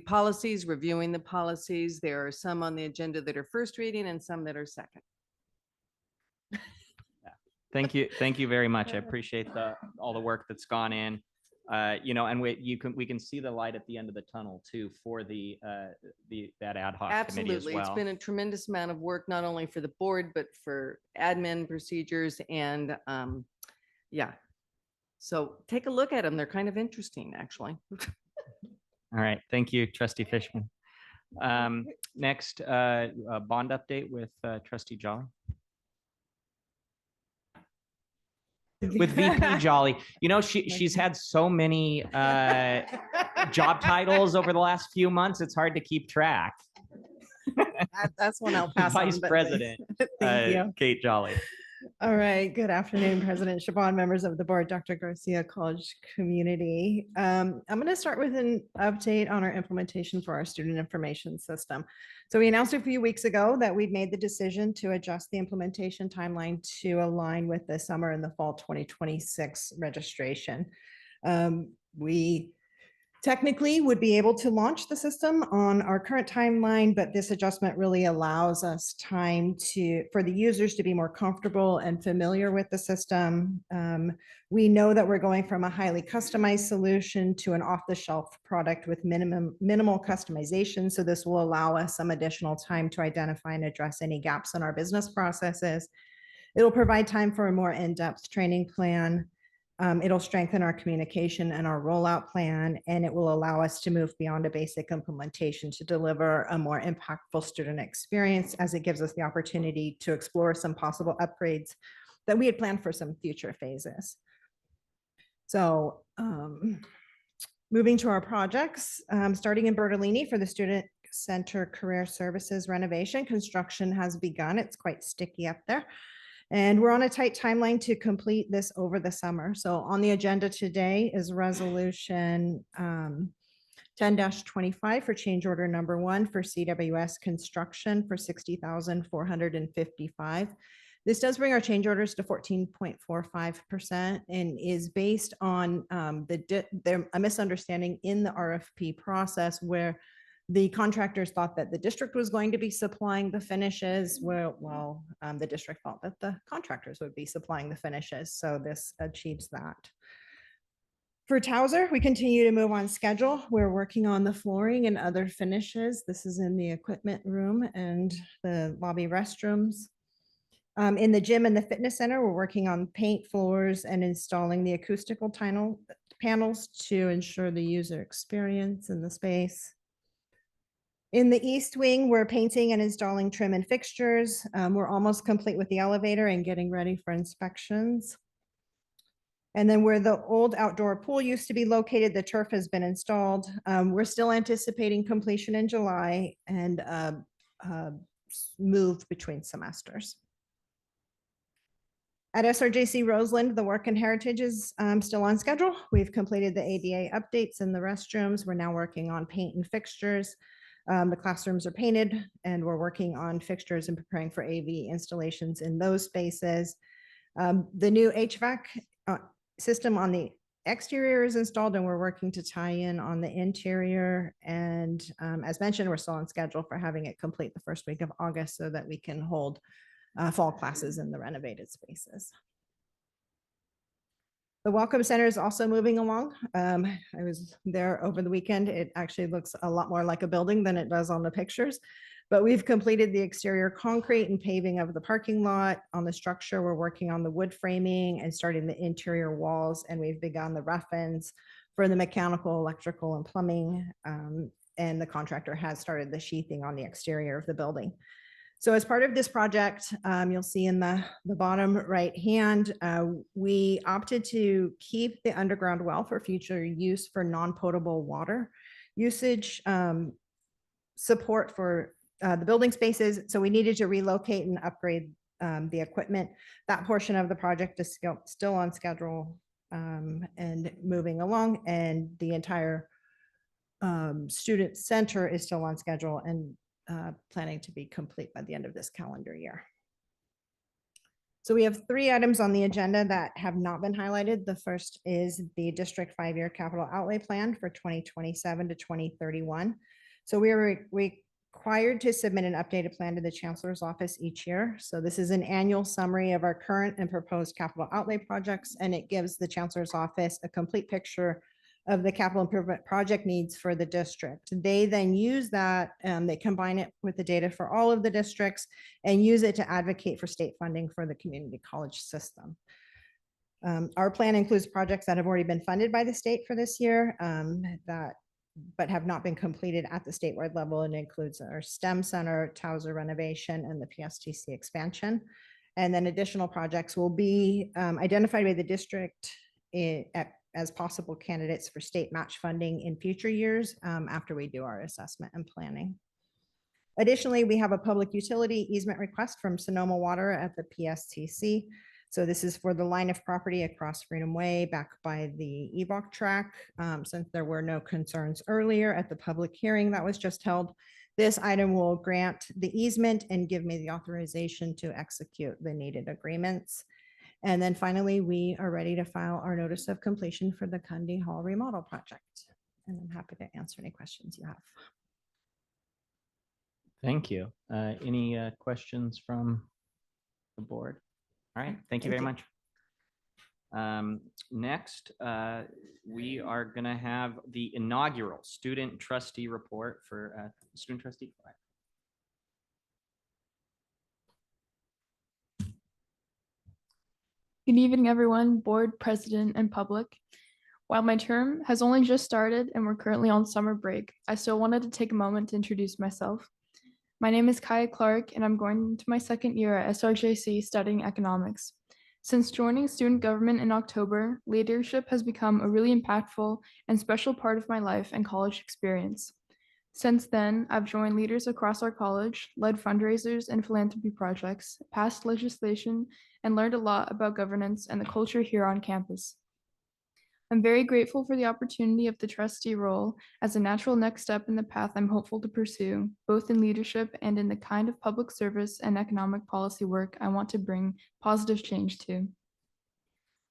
policies, reviewing the policies. There are some on the agenda that are first reading and some that are second. Thank you. Thank you very much. I appreciate all the work that's gone in. And we can see the light at the end of the tunnel too for that ad hoc committee as Absolutely. well. It's been a tremendous amount of work, not only for the board, but for admin procedures and yeah. So take a look at them. They're kind of interesting, actually. All right. Thank you, Trustee Fishman. Next, a bond update with Trustee Jolly. With VP Jolly. She's had so many job titles over the last few months, it's hard to keep track. That's one I'll pass on. Vice but President, Thank you. Kate Jolly. All right. Good afternoon, President Chabon, members of the board, Dr. Garcia, college community. I'm going to start with an update on our implementation for our student information system. So we announced a few weeks ago that we'd made the decision to adjust the implementation timeline to align with the summer and the fall 2026 registration. We technically would be able to launch the system on our current timeline, but this adjustment really allows us time for the users to be more comfortable and familiar with the system. We know that we're going from a highly customized solution to an off-the-shelf product with minimal customization. So this will allow us some additional time to identify and address any gaps in our business processes. It'll provide time for a more in-depth training plan. It'll strengthen our communication and our rollout plan, and it will allow us to move beyond a basic implementation to deliver a more impactful student experience, as it gives us the opportunity to explore some possible upgrades that we had planned for some future phases. So moving to our projects, starting in Bertolini for the Student Center Career Services renovation, construction has begun. It's quite sticky up there. And we're on a tight timeline to complete this over the summer. So on the agenda today is resolution 10-25 for change order number 1 for CWS construction for $60,455. This does bring our change orders to 14.45% and is based on a misunderstanding in the RFP process where the contractors thought that the district was going to be supplying the finishes. Well, the district thought that the contractors would be supplying the finishes. So this achieves that. For Towser, we continue to move on schedule. We're working on the flooring and other finishes. This is in the equipment room and the lobby restrooms. In the gym and the fitness center, we're working on paint floors and installing the acoustical panels to ensure the user experience in the space. In the East Wing, we're painting and installing trim and fixtures. We're almost complete with the elevator and getting ready for inspections. And then where the old outdoor pool used to be located, the turf has been installed. We're still anticipating completion in July and move between semesters. At SRJC Roseland, the work and heritage is still on schedule. We've completed the ADA updates in the restrooms. We're now working on paint and fixtures. The classrooms are painted and we're working on fixtures and preparing for AV installations in those spaces. The new HVAC system on the exterior is installed and we're working to tie in on the interior. And as mentioned, we're still on schedule for having it complete the first week of August so that we can hold fall classes in the renovated spaces. The Welcome Center is also moving along. I was there over the weekend. It actually looks a lot more like a building than it does on the pictures, but we've completed the exterior concrete and paving of the parking lot. On the structure, we're working on the wood framing and starting the interior walls, and we've begun the rough-ins for the mechanical, electrical, and plumbing, and the contractor has started the sheathing on the exterior of the building. So as part of this project, you'll see in the bottom right hand, we opted to keep the underground well for future use for non-potable water usage, support for the building spaces. So we needed to relocate and upgrade the equipment. That portion of the project is still on schedule and moving along, and the entire student center is still on schedule and planning to be complete by the end of this calendar year. So we have 3 items on the agenda that have not been highlighted. The first is the district 5-year capital outlay plan for 2027 to 2031. So we are required to submit an updated plan to the chancellor's office each year. So this is an annual summary of our current and proposed capital outlay projects, and it gives the chancellor's office a complete picture of the capital improvement project needs for the district. They then use that, they combine it with the data for all of the districts and use it to advocate for state funding for the community college system. Our plan includes projects that have already been funded by the state for this year, but have not been completed at the statewide level, and includes our STEM Center, Towser renovation, and the PSTC expansion. And then additional projects will be identified by the district as possible candidates for state match funding in future years after we do our assessment and planning. Additionally, we have a public utility easement request from Sonoma Water at the PSTC. So this is for the line of property across Freedom Way back by the EVOC track. Since there were no concerns earlier at the public hearing that was just held, this item will grant the easement and give me the authorization to execute the needed agreements. And then finally, we are ready to file our notice of completion for the Cundy Hall remodel project. And I'm happy to answer any questions you have. Thank you. Any questions from the board? All right, thank you very much. Next, we are going to have the inaugural student trustee report for student trustee. Good evening, everyone, board, president, and public. While my term has only just started and we're currently on summer break, I still wanted to take a moment to introduce myself. My name is Kaya Clark, and I'm going into my 2nd year at SRJC studying economics. Since joining student government in October, leadership has become a really impactful and special part of my life and college experience. Since then, I've joined leaders across our college, led fundraisers and philanthropy projects, passed legislation, and learned a lot about governance and the culture here on campus. I'm very grateful for the opportunity of the trustee role as a natural next step in the path I'm hopeful to pursue, both in leadership and in the kind of public service and economic policy work I want to bring positive change to.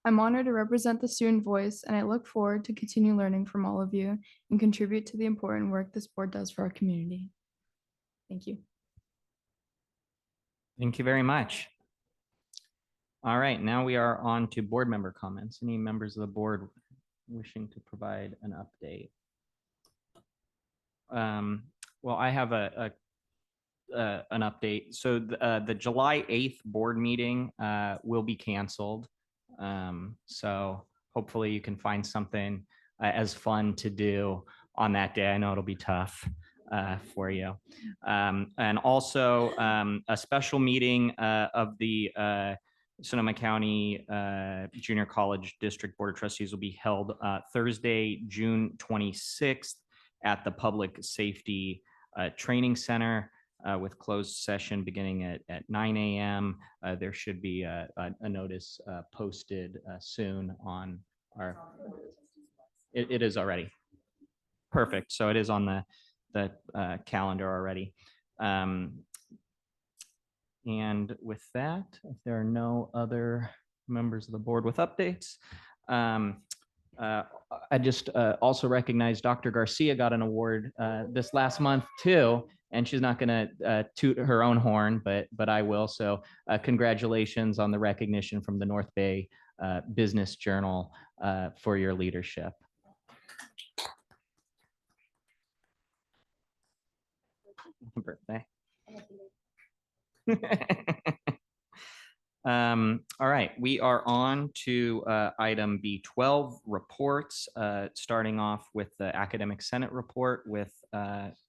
I'm honored to represent the student voice, and I look forward to continue learning from all of you and contribute to the important work this board does for our community. Thank you. Thank you very much. All right, now we are on to board member comments. Any members of the board wishing to provide an update? Well, I have an update. So the July 8th board meeting will be canceled. So hopefully you can find something as fun to do on that day. I know it'll be tough for you. And also a special meeting of the Sonoma County Junior College District Board of Trustees will be held Thursday, June 26th at the Public Safety Training Center with closed session beginning at 9 a.m. There should be a notice posted soon on our, it is already. Perfect. So it is on the calendar already. And with that, if there are no other members of the board with updates, I just also recognize Dr. Garcia got an award this last month too, and she's not going to toot her own horn, but I will. So congratulations on the recognition from the North Bay Business Journal for your leadership. Birthday. All right, we are on to item B12 reports, starting off with the Academic Senate report with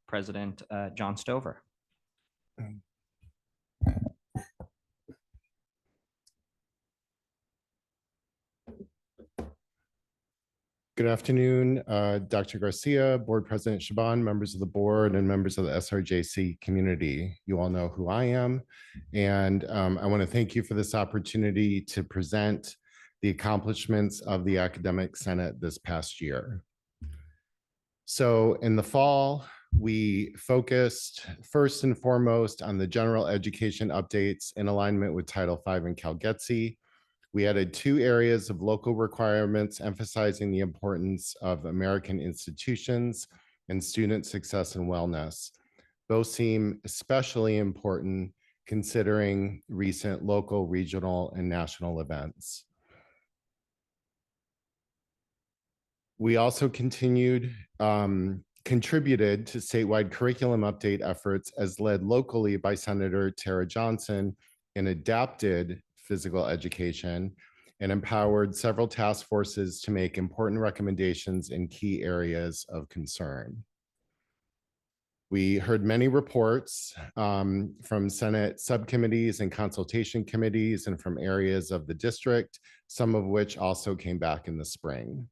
President John Stover. Good Good afternoon, Dr. Garcia, Board President Shaban, members of the board, and members of the SRJC community. You all know who I am, and I want to thank you for this opportunity to present the accomplishments of the Academic Senate this past year. So in the fall, we focused first and foremost on the general education updates in alignment with Title V and CalGETC. We added 2 areas of local requirements, emphasizing the importance of American institutions and student success and wellness. Both seem especially important considering recent local, regional, and national events. We also contributed to statewide curriculum update efforts as led locally by Senator Tara Johnson and adapted physical education and empowered several task forces to make important recommendations in key areas of concern. We heard many reports from Senate subcommittees and consultation committees and from areas of the district, some of which also came back in the spring.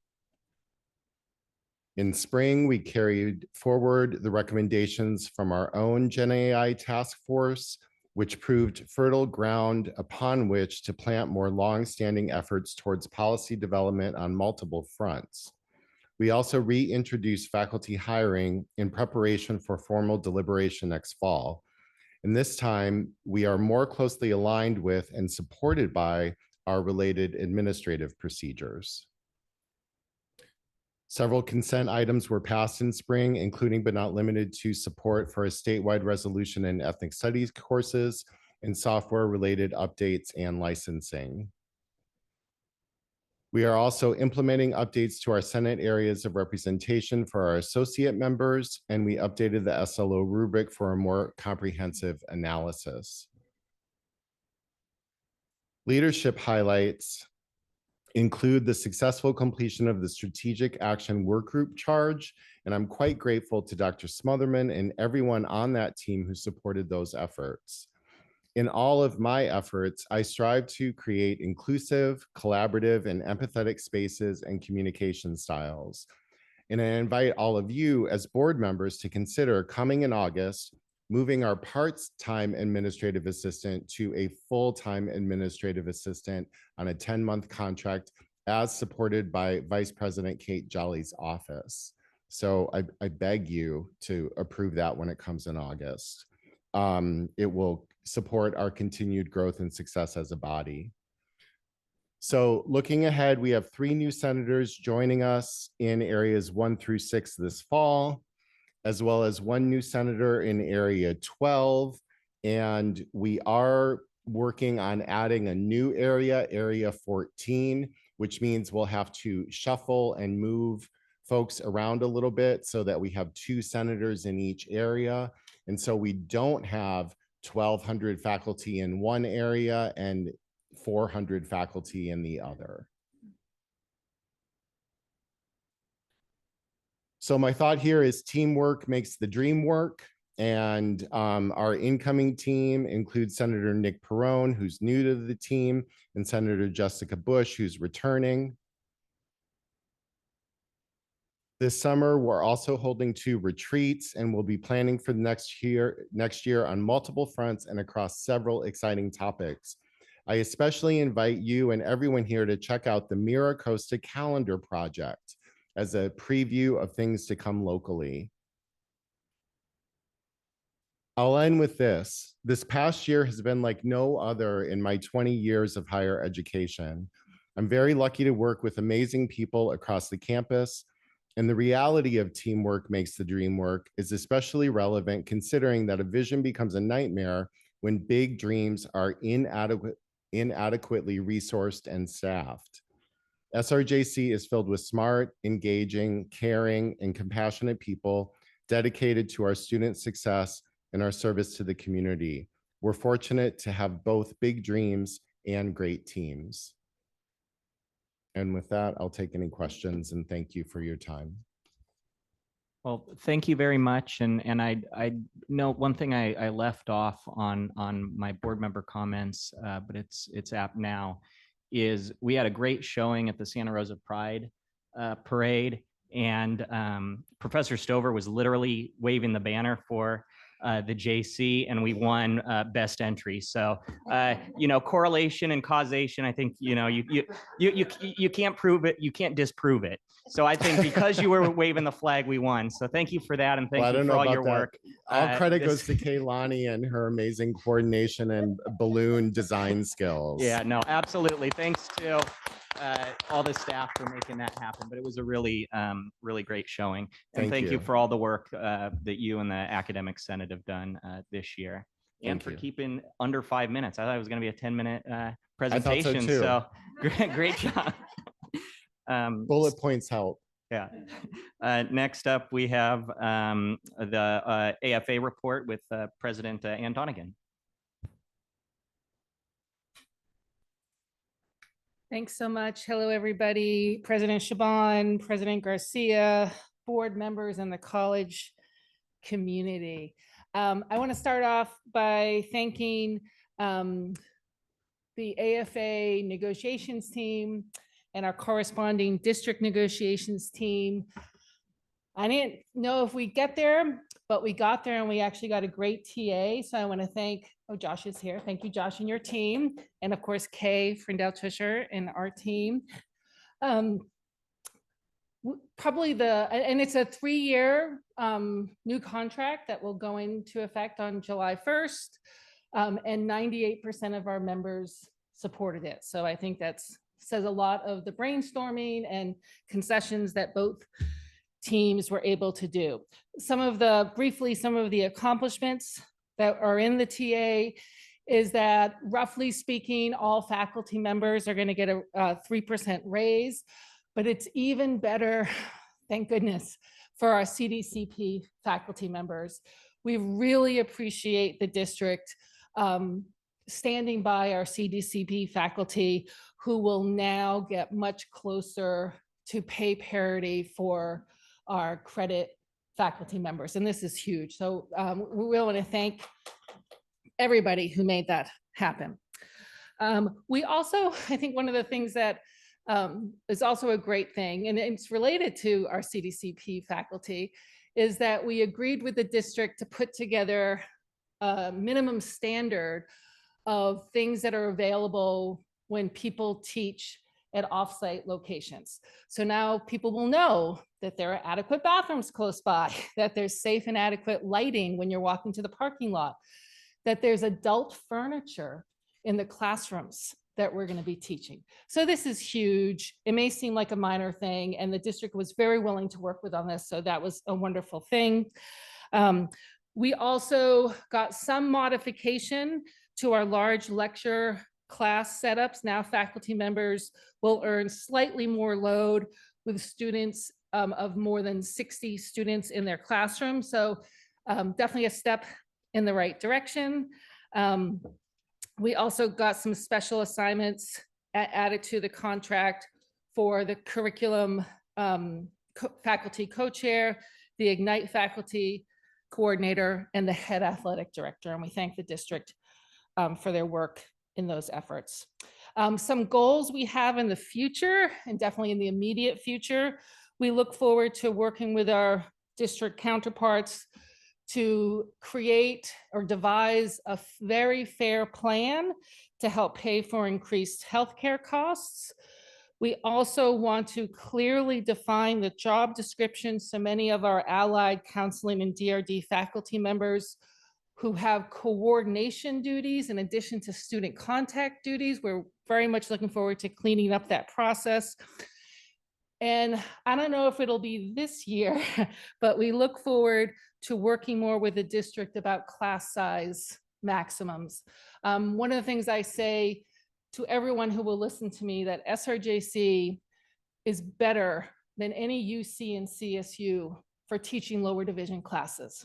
In spring, we carried forward the recommendations from our own Gen AI task force, which proved fertile ground upon which to plant more long-standing efforts towards policy development on multiple fronts. We also reintroduced faculty hiring in preparation for formal deliberation next fall. And this time, we are more closely aligned with and supported by our related administrative procedures. Several consent items were passed in spring, including but not limited to support for a statewide resolution in ethnic studies courses and software-related updates and licensing. We are also implementing updates to our Senate areas of representation for our associate members, and we updated the SLO rubric for a more comprehensive analysis. Leadership highlights include the successful completion of the Strategic Action Workgroup charge, and I'm quite grateful to Dr. Smotherman and everyone on that team who supported those efforts. In all of my efforts, I strive to create inclusive, collaborative, and empathetic spaces and communication styles. And I invite all of you as board members to consider coming in August, moving our part-time administrative assistant to a full-time administrative assistant on a 10-month contract as supported by Vice President Kate Jolly's office. So I beg you to approve that when it comes in August. It will support our continued growth and success as a body. So looking ahead, we have 3 new senators joining us in areas 1 through 6 this fall, as well as 1 new senator in area 12. And we are working on adding a new area, area 14, which means we'll have to shuffle and move folks around a little bit so that we have 2 senators in each area. And so we don't have 1,200 faculty in one area and 400 faculty in the other. So my thought here is teamwork makes the dream work. And our incoming team includes Senator Nick Perrone, who's new to the team, and Senator Jessica Bush, who's returning. This summer, we're also holding 2 retreats, and we'll be planning for the next year on multiple fronts and across several exciting topics. I especially invite you and everyone here to check out the Mira Costa Calendar Project as a preview of things to come locally. I'll end with this. This past year has been like no other in my 20 years of higher education. I'm very lucky to work with amazing people across the campus, and the reality of teamwork makes the dream work is especially relevant considering that a vision becomes a nightmare when big dreams are inadequately resourced and staffed. SRJC is filled with smart, engaging, caring, and compassionate people dedicated to our student success and our service to the community. We're fortunate to have both big dreams and great teams. And with that, I'll take any questions and thank you for your time. Well, thank you very much. And I know one thing I left off on my board member comments, but it's apt now, is we had a great showing at the Santa Rosa Pride parade. And Professor Stover was literally waving the banner for the JC, and we won best entry. So, correlation and causation, I think, you can't prove it, you can't disprove it. So I think because you were waving the flag, we won. So thank you for that, and thank Well, I you don't for know all about your that. work. All credit goes this- to Kaylani and her amazing coordination and balloon design skills. Yeah, no, absolutely. Thanks to all the staff for making that happen. But it was a really, really great showing. And Thank thank you you. for all the work that you and the Academic Senate have done this year. And Thank for you. keeping under 5 minutes. I thought it was going to be a 10-minute so presentation. too. So great job. Bullet points help. Yeah. Next up, we have the AFA report with President Ann Donegan. Thanks so much. Hello, everybody. President Shaban, President Garcia, board members, and the college community. I want to start off by thanking the AFA negotiations team and our corresponding district negotiations team. I didn't know if we'd get there, but we got there and we actually got a great TA. So I want to thank, oh, Josh is here. Thank you, Josh, and your team. And of course, Kay Frindell Tusher and our team. Probably and it's a 3-year new contract that will go into effect on July 1st. And 98% of our members supported it. So I think that says a lot of the brainstorming and concessions that both teams were able to do. Briefly, some of the accomplishments that are in the TA is that, roughly speaking, all faculty members are going to get a 3% raise, but it's even better, thank goodness, for our CDCP faculty members. We really appreciate the district standing by our CDCP faculty, who will now get much closer to pay parity for our credit faculty members. And this is huge. So we want to thank everybody who made that happen. We also, I think one of the things that is also a great thing, and it's related to our CDCP faculty, is that we agreed with the district to put together a minimum standard of things that are available when people teach at offsite locations. So now people will know that there are adequate bathrooms close by, that there's safe and adequate lighting when you're walking to the parking lot, that there's adult furniture in the classrooms that we're going to be teaching. So this is huge. It may seem like a minor thing, and the district was very willing to work with on this. So that was a wonderful thing. We also got some modification to our large lecture class setups. Now faculty members will earn slightly more load with students of more than 60 students in their classroom. So definitely a step in the right direction. We also got some special assignments added to the contract for the curriculum faculty co-chair, the Ignite faculty coordinator, and the head athletic director. And we thank the district for their work in those efforts. Some goals we have in the future, and definitely in the immediate future, we look forward to working with our district counterparts to create or devise a very fair plan to help pay for increased healthcare costs. We also want to clearly define the job description. So many of our allied counseling and DRD faculty members who have coordination duties in addition to student contact duties. We're very much looking forward to cleaning up that process. And I don't know if it'll be this year, but we look forward to working more with the district about class size maximums. One of the things I say to everyone who will listen to me, that SRJC is better than any UC and CSU for teaching lower division classes.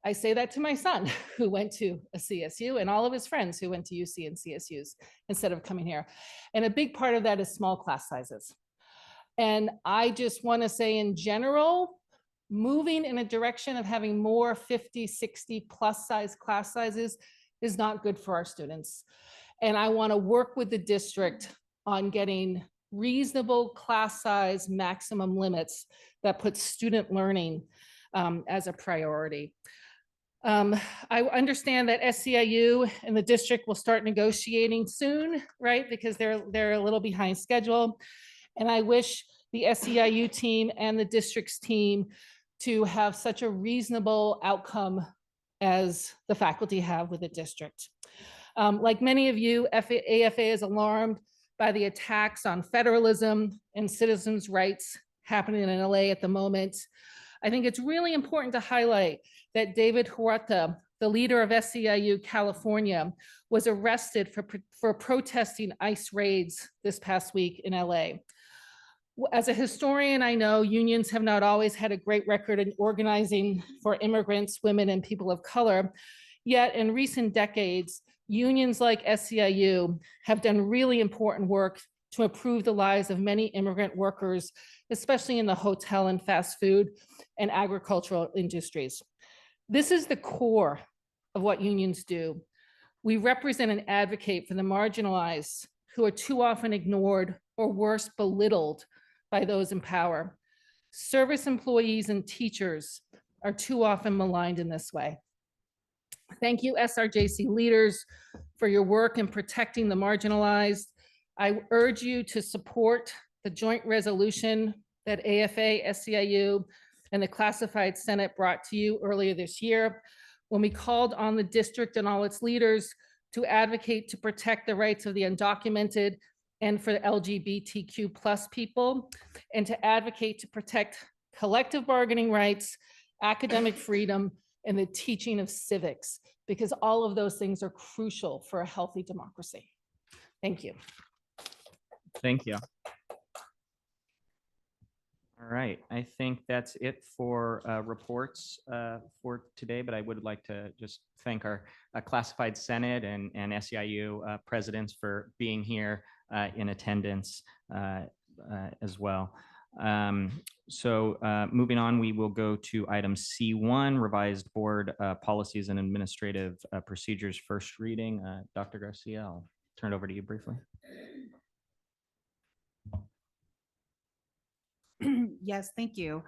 I say that to my son who went to a CSU and all of his friends who went to UC and CSUs instead of coming here. And a big part of that is small class sizes. And I just want to say in general, moving in a direction of having more 50, 60 plus size class sizes is not good for our students. And I want to work with the district on getting reasonable class size maximum limits that put student learning as a priority. I understand that SEIU and the district will start negotiating soon, right? Because they're a little behind schedule. And I wish the SEIU team and the district's team to have such a reasonable outcome as the faculty have with the district. Like many of you, AFA is alarmed by the attacks on federalism and citizens' rights happening in LA at the moment. I think it's really important to highlight that David Huerta, the leader of SEIU California, was arrested for protesting ICE raids this past week in LA. As a historian, I know unions have not always had a great record in organizing for immigrants, women, and people of color. Yet in recent decades, unions like SEIU have done really important work to improve the lives of many immigrant workers, especially in the hotel and fast food and agricultural industries. This is the core of what unions do. We represent and advocate for the marginalized who are too often ignored or worse, belittled by those in power. Service employees and teachers are too often maligned in this way. Thank you, SRJC leaders, for your work in protecting the marginalized. I urge you to support the joint resolution that AFA, SEIU, and the Classified Senate brought to you earlier this year when we called on the district and all its leaders to advocate to protect the rights of the undocumented and for LGBTQ plus people, and to advocate to protect collective bargaining rights, academic freedom, and the teaching of civics, because all of those things are crucial for a healthy democracy. Thank you. Thank you. All right, I think that's it for reports for today, but I would like to just thank our Classified Senate and SEIU presidents for being here in attendance as well. Moving on, we will go to item C1, revised board policies and administrative procedures, first reading. Dr. Garcia, I'll turn it over to you briefly. Yes, thank you.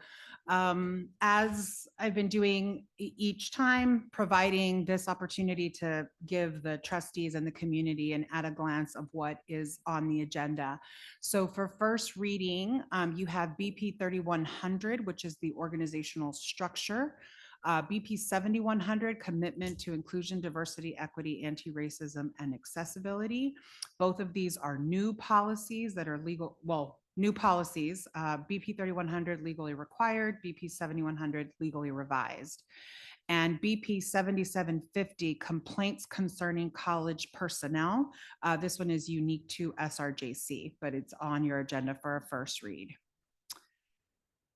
As I've been doing each time, providing this opportunity to give the trustees and the community an at a glance of what is on the agenda. So for first reading, you have BP 3100, which is the organizational structure. BP 7100, commitment to inclusion, diversity, equity, anti-racism, and accessibility. Both of these are new policies that are legal, new policies, BP 3100 legally required, BP 7100 legally revised. And BP 7750, complaints concerning college personnel. This one is unique to SRJC, but it's on your agenda for a first read.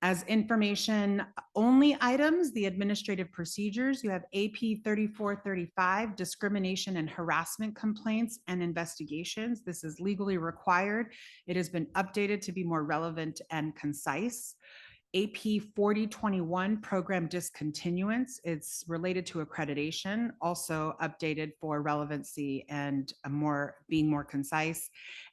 As information only items, the administrative procedures, you have AP 3435, discrimination and harassment complaints and investigations. This is legally required. It has been updated to be more relevant and concise. AP 4021, program discontinuance. It's related to accreditation, also updated for relevancy and being more concise.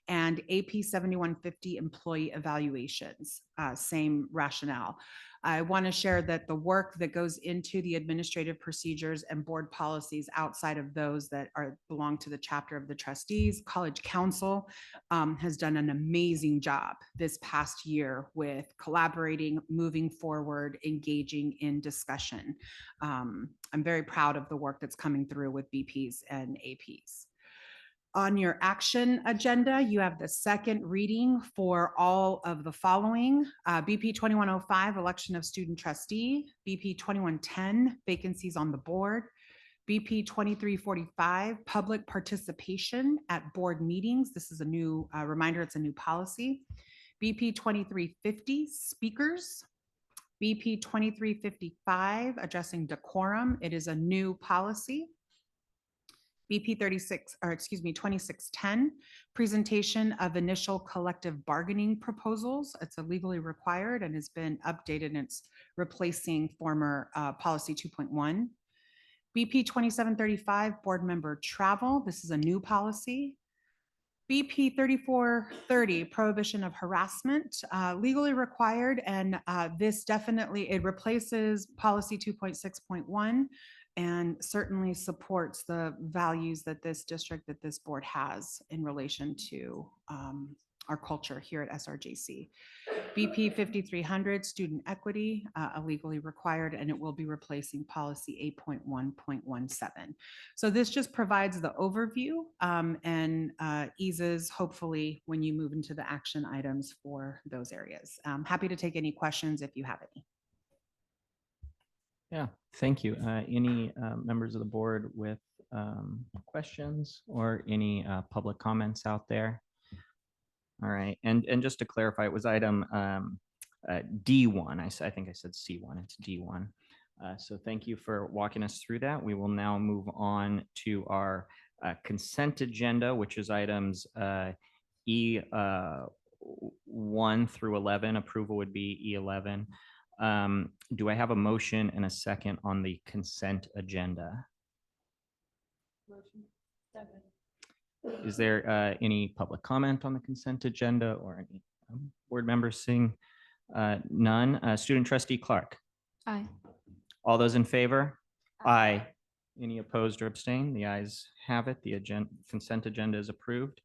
And AP 7150, employee evaluations, same rationale. I want to share that the work that goes into the administrative procedures and board policies outside of those that belong to the chapter of the trustees, College Council has done an amazing job this past year with collaborating, moving forward, engaging in discussion. I'm very proud of the work that's coming through with BPs and APs. On your action agenda, you have the second reading for all of the following. BP 2105, election of student trustee. BP 2110, vacancies on the board. BP 2345, public participation at board meetings. This is a new reminder, it's a new policy. BP 2350, speakers. BP 2355, addressing decorum. It is a new policy. BP 2610, presentation of initial collective bargaining proposals. It's a legally required and has been updated, and it's replacing former policy 2.1. BP 2735, board member travel. This is a new policy. BP 3430, prohibition of harassment, legally required. And this definitely, it replaces policy 2.6.1 and certainly supports the values that this district, that this board has in relation to our culture here at SRJC. BP 5300, student equity, legally required, and it will be replacing policy 8.1.17. So this just provides the overview and eases, hopefully, when you move into the action items for those areas. Happy to take any questions if you have any. Yeah, thank you. Any members of the board with questions or any public comments out there? All right, and just to clarify, it was item D1. I think I said C1. It's D1. So thank you for walking us through that. We will now move on to our consent agenda, which is items E1 through 11. Approval would be E11. Do I have a motion and a second on the consent agenda? Motion. Second. Is there any public comment on the consent agenda or any board members seeing none? Student trustee Clark. Aye. All those in favor? Aye. Any opposed or abstained? The ayes have it. The consent agenda is approved.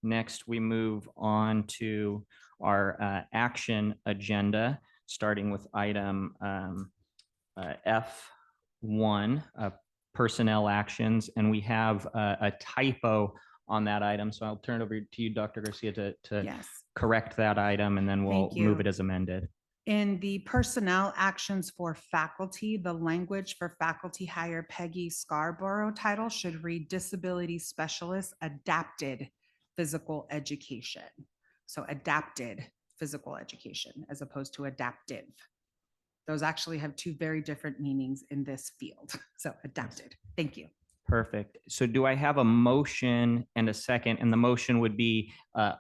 Next, we move on to our action agenda, starting with item F1, personnel actions, and we have a typo on that item. So I'll turn it over to you, Dr. Garcia, to Yes. correct that item, and then we'll Thank you. move it as amended. In the personnel actions for faculty, the language for faculty hire Peggy Scarborough title should read disability specialist adapted physical education. So adapted physical education as opposed to adaptive. Those actually have two very different meanings in this field. So adapted. Thank you. Perfect. So do I have a motion and a second? And the motion would be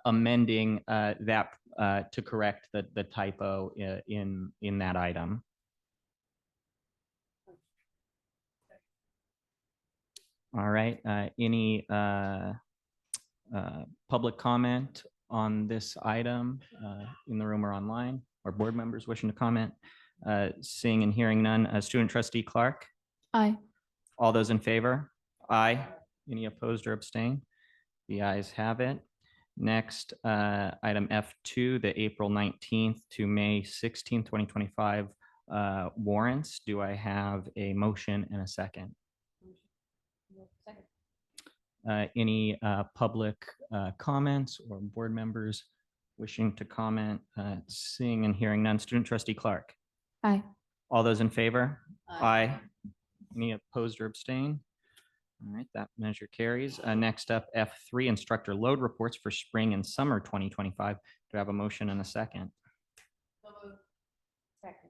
amending that to correct the typo in that item. All right. Any public comment on this item in the room or online, or board members wishing to comment? Seeing and hearing none. Student trustee Clark. Aye. All those in favor? Aye. Any opposed or abstained? The ayes have it. Next, item F2, the April 19th to May 16th, 2025 warrants. Do I have a motion and a second? Any public comments or board members wishing to comment? Seeing and hearing none. Student trustee Clark. Aye. All those in favor? Aye. Any opposed or abstained? All right, that measure carries. Next up, F3, instructor load reports for spring and summer 2025. Do I have a motion and a second? Second.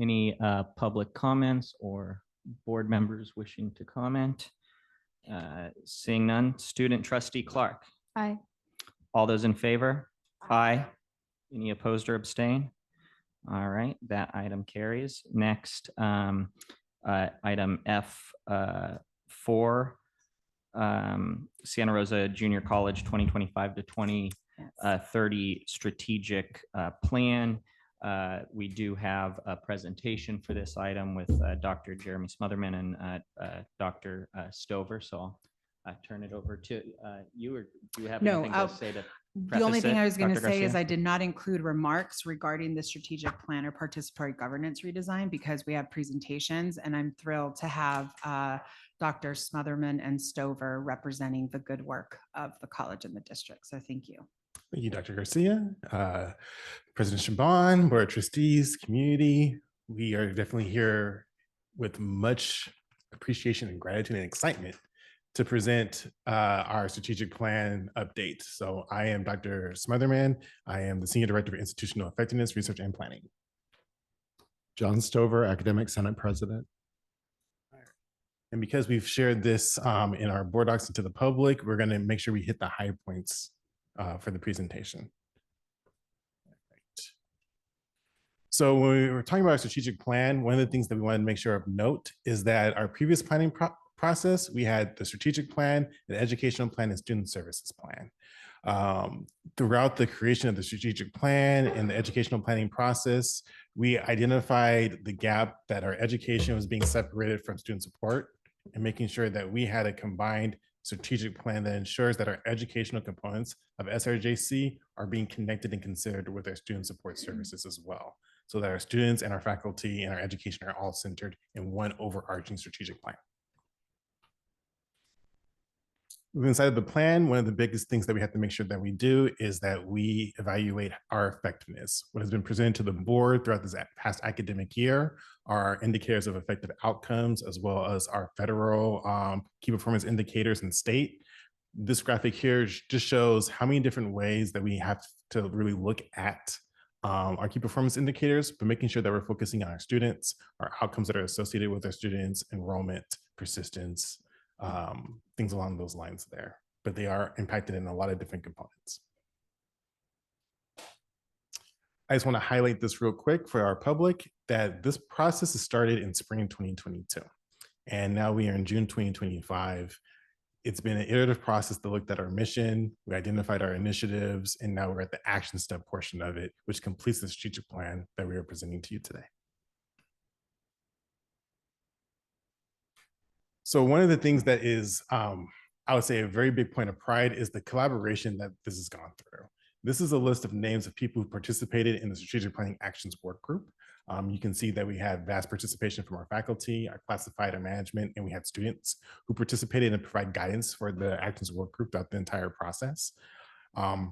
Any public comments or board members wishing to comment? Seeing none. Student trustee Clark. Aye. All those in favor? Aye. Any opposed or abstain? All right, that item carries. Next, item F4, Santa Rosa Junior College 2025 to 2030 strategic plan. We do have a presentation for this item with Dr. Jeremy Smotherman and Dr. Stover. So I'll turn it over to you, or do you have anything to say to The only thing I was going to say is Garcia? I did not include remarks regarding the strategic plan or participatory governance redesign because we have presentations, and I'm thrilled to have Dr. Smotherman and Stover representing the good work of the college and the district. So thank you. Thank you, Dr. Garcia, President Shaban, Board of Trustees, community. We are definitely here with much appreciation and gratitude and excitement to present our strategic plan update. So I am Dr. Smotherman. I am the Senior Director of Institutional Effectiveness, Research and Planning. John Stover, Academic Senate President. And because we've shared this in our board docs to the public, we're gonna make sure we hit the high points for the presentation. So when we were talking about our strategic plan, one of the things that we wanted to make sure of note is that our previous planning process, we had the strategic plan, the educational plan, and student services plan. Throughout the creation of the strategic plan and the educational planning process, we identified the gap that our education was being separated from student support and making sure that we had a combined strategic plan that ensures that our educational components of SRJC are being connected and considered with our student support services as well, so that our students and our faculty and our education are all centered in one overarching strategic plan. Inside of the plan, one of the biggest things that we have to make sure that we do is that we evaluate our effectiveness. What has been presented to the board throughout this past academic year are indicators of effective outcomes, as well as our federal key performance indicators and state. This graphic here just shows how many different ways that we have to really look at our key performance indicators, but making sure that we're focusing on our students, our outcomes that are associated with our students, enrollment, persistence, things along those lines there, but they are impacted in a lot of different components. I just want to highlight this real quick for our public that this process has started in spring 2022, and now we are in June 2025. It's been an iterative process that looked at our mission, we identified our initiatives, and now we're at the action step portion of it, which completes the strategic plan that we are presenting to you today. So one of the things that is, I would say, a very big point of pride is the collaboration that this has gone through. This is a list of names of people who participated in the Strategic Planning Actions Work Group. You can see that we had vast participation from our faculty, our classified, our management, and we had students who participated and provide guidance for the Actions Work Group throughout the entire process. And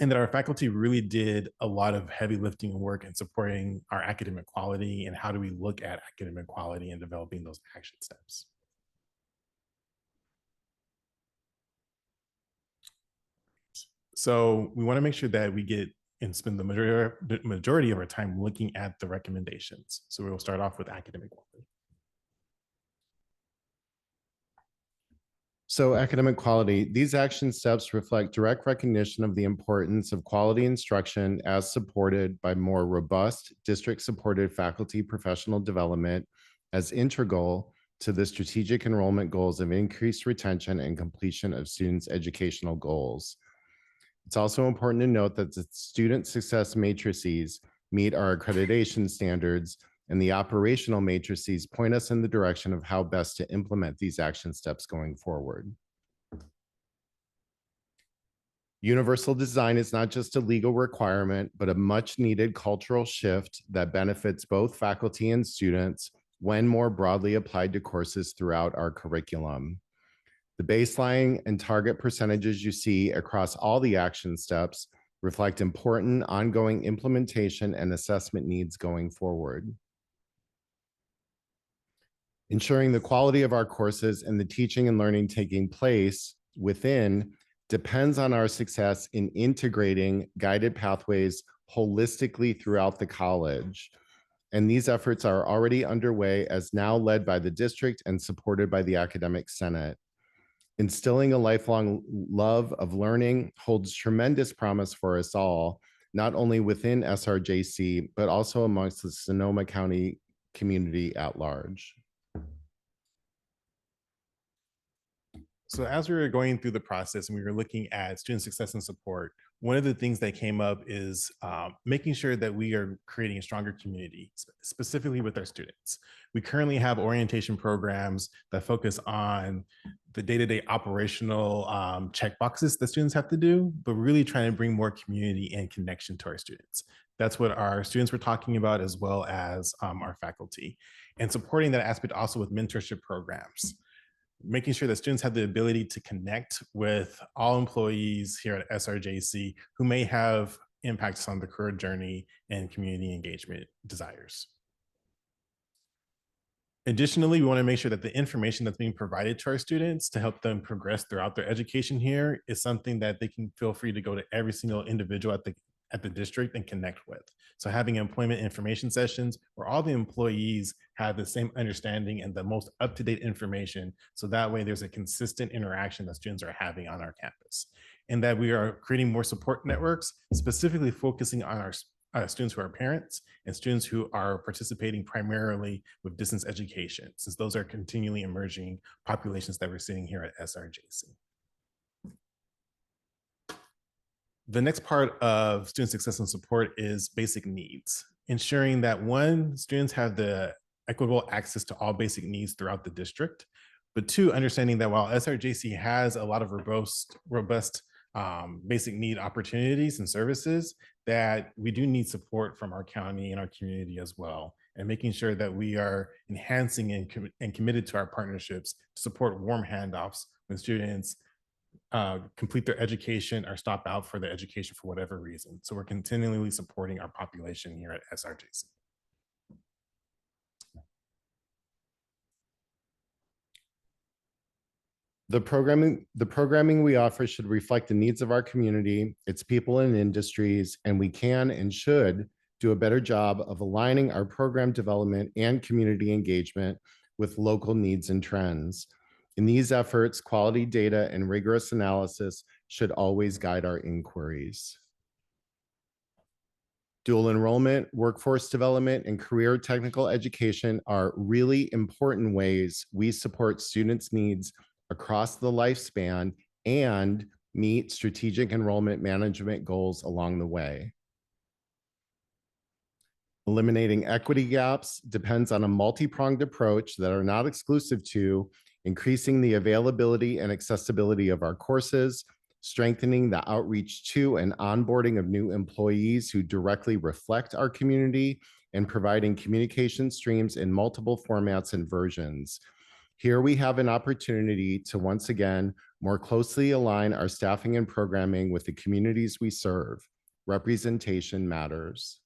that our faculty really did a lot of heavy lifting work in supporting our academic quality and how do we look at academic quality and developing those action steps. So we want to make sure that we get and spend the majority of our time looking at the recommendations. So we will start off with academic quality. So academic quality, these action steps reflect direct recognition of the importance of quality instruction as supported by more robust district-supported faculty professional development as integral to the strategic enrollment goals of increased retention and completion of students' educational goals. It's also important to note that the student success matrices meet our accreditation standards, and the operational matrices point us in the direction of how best to implement these action steps going forward. Universal design is not just a legal requirement, but a much needed cultural shift that benefits both faculty and students when more broadly applied to courses throughout our curriculum. The baseline and target percentages you see across all the action steps reflect important ongoing implementation and assessment needs going forward. Ensuring the quality of our courses and the teaching and learning taking place within depends on our success in integrating guided pathways holistically throughout the college. And these efforts are already underway as now led by the district and supported by the Academic Senate. Instilling a lifelong love of learning holds tremendous promise for us all, not only within SRJC, but also amongst the Sonoma County community at large. So as we were going through the process and we were looking at student success and support, one of the things that came up is making sure that we are creating a stronger community, specifically with our students. We currently have orientation programs that focus on the day-to-day operational checkboxes that students have to do, but really trying to bring more community and connection to our students. That's what our students were talking about, as well as our faculty, and supporting that aspect also with mentorship programs. Making sure that students have the ability to connect with all employees here at SRJC who may have impacts on the career journey and community engagement desires. Additionally, we want to make sure that the information that's being provided to our students to help them progress throughout their education here is something that they can feel free to go to every single individual at the district and connect with. So having employment information sessions where all the employees have the same understanding and the most up-to-date information. So that way there's a consistent interaction that students are having on our campus. And that we are creating more support networks, specifically focusing on our students who are parents and students who are participating primarily with distance education, since those are continually emerging populations that we're seeing here at SRJC. The next part of student success and support is basic needs, ensuring that one, students have the equitable access to all basic needs throughout the district, but two, understanding that while SRJC has a lot of robust basic need opportunities and services, that we do need support from our county and our community as well, and making sure that we are enhancing and committed to our partnerships to support warm handoffs when students complete their education or stop out for their education for whatever reason. So we're continually supporting our population here at SRJC. The programming we offer should reflect the needs of our community, its people and industries, and we can and should do a better job of aligning our program development and community engagement with local needs and trends. In these efforts, quality data and rigorous analysis should always guide our inquiries. Dual enrollment, workforce development, and career technical education are really important ways we support students' needs across the lifespan and meet strategic enrollment management goals along the way. Eliminating equity gaps depends on a multi-pronged approach that are not exclusive to increasing the availability and accessibility of our courses, strengthening the outreach to and onboarding of new employees who directly reflect our community, and providing communication streams in multiple formats and versions. Here we have an opportunity to once again more closely align our staffing and programming with the communities we serve. Representation matters.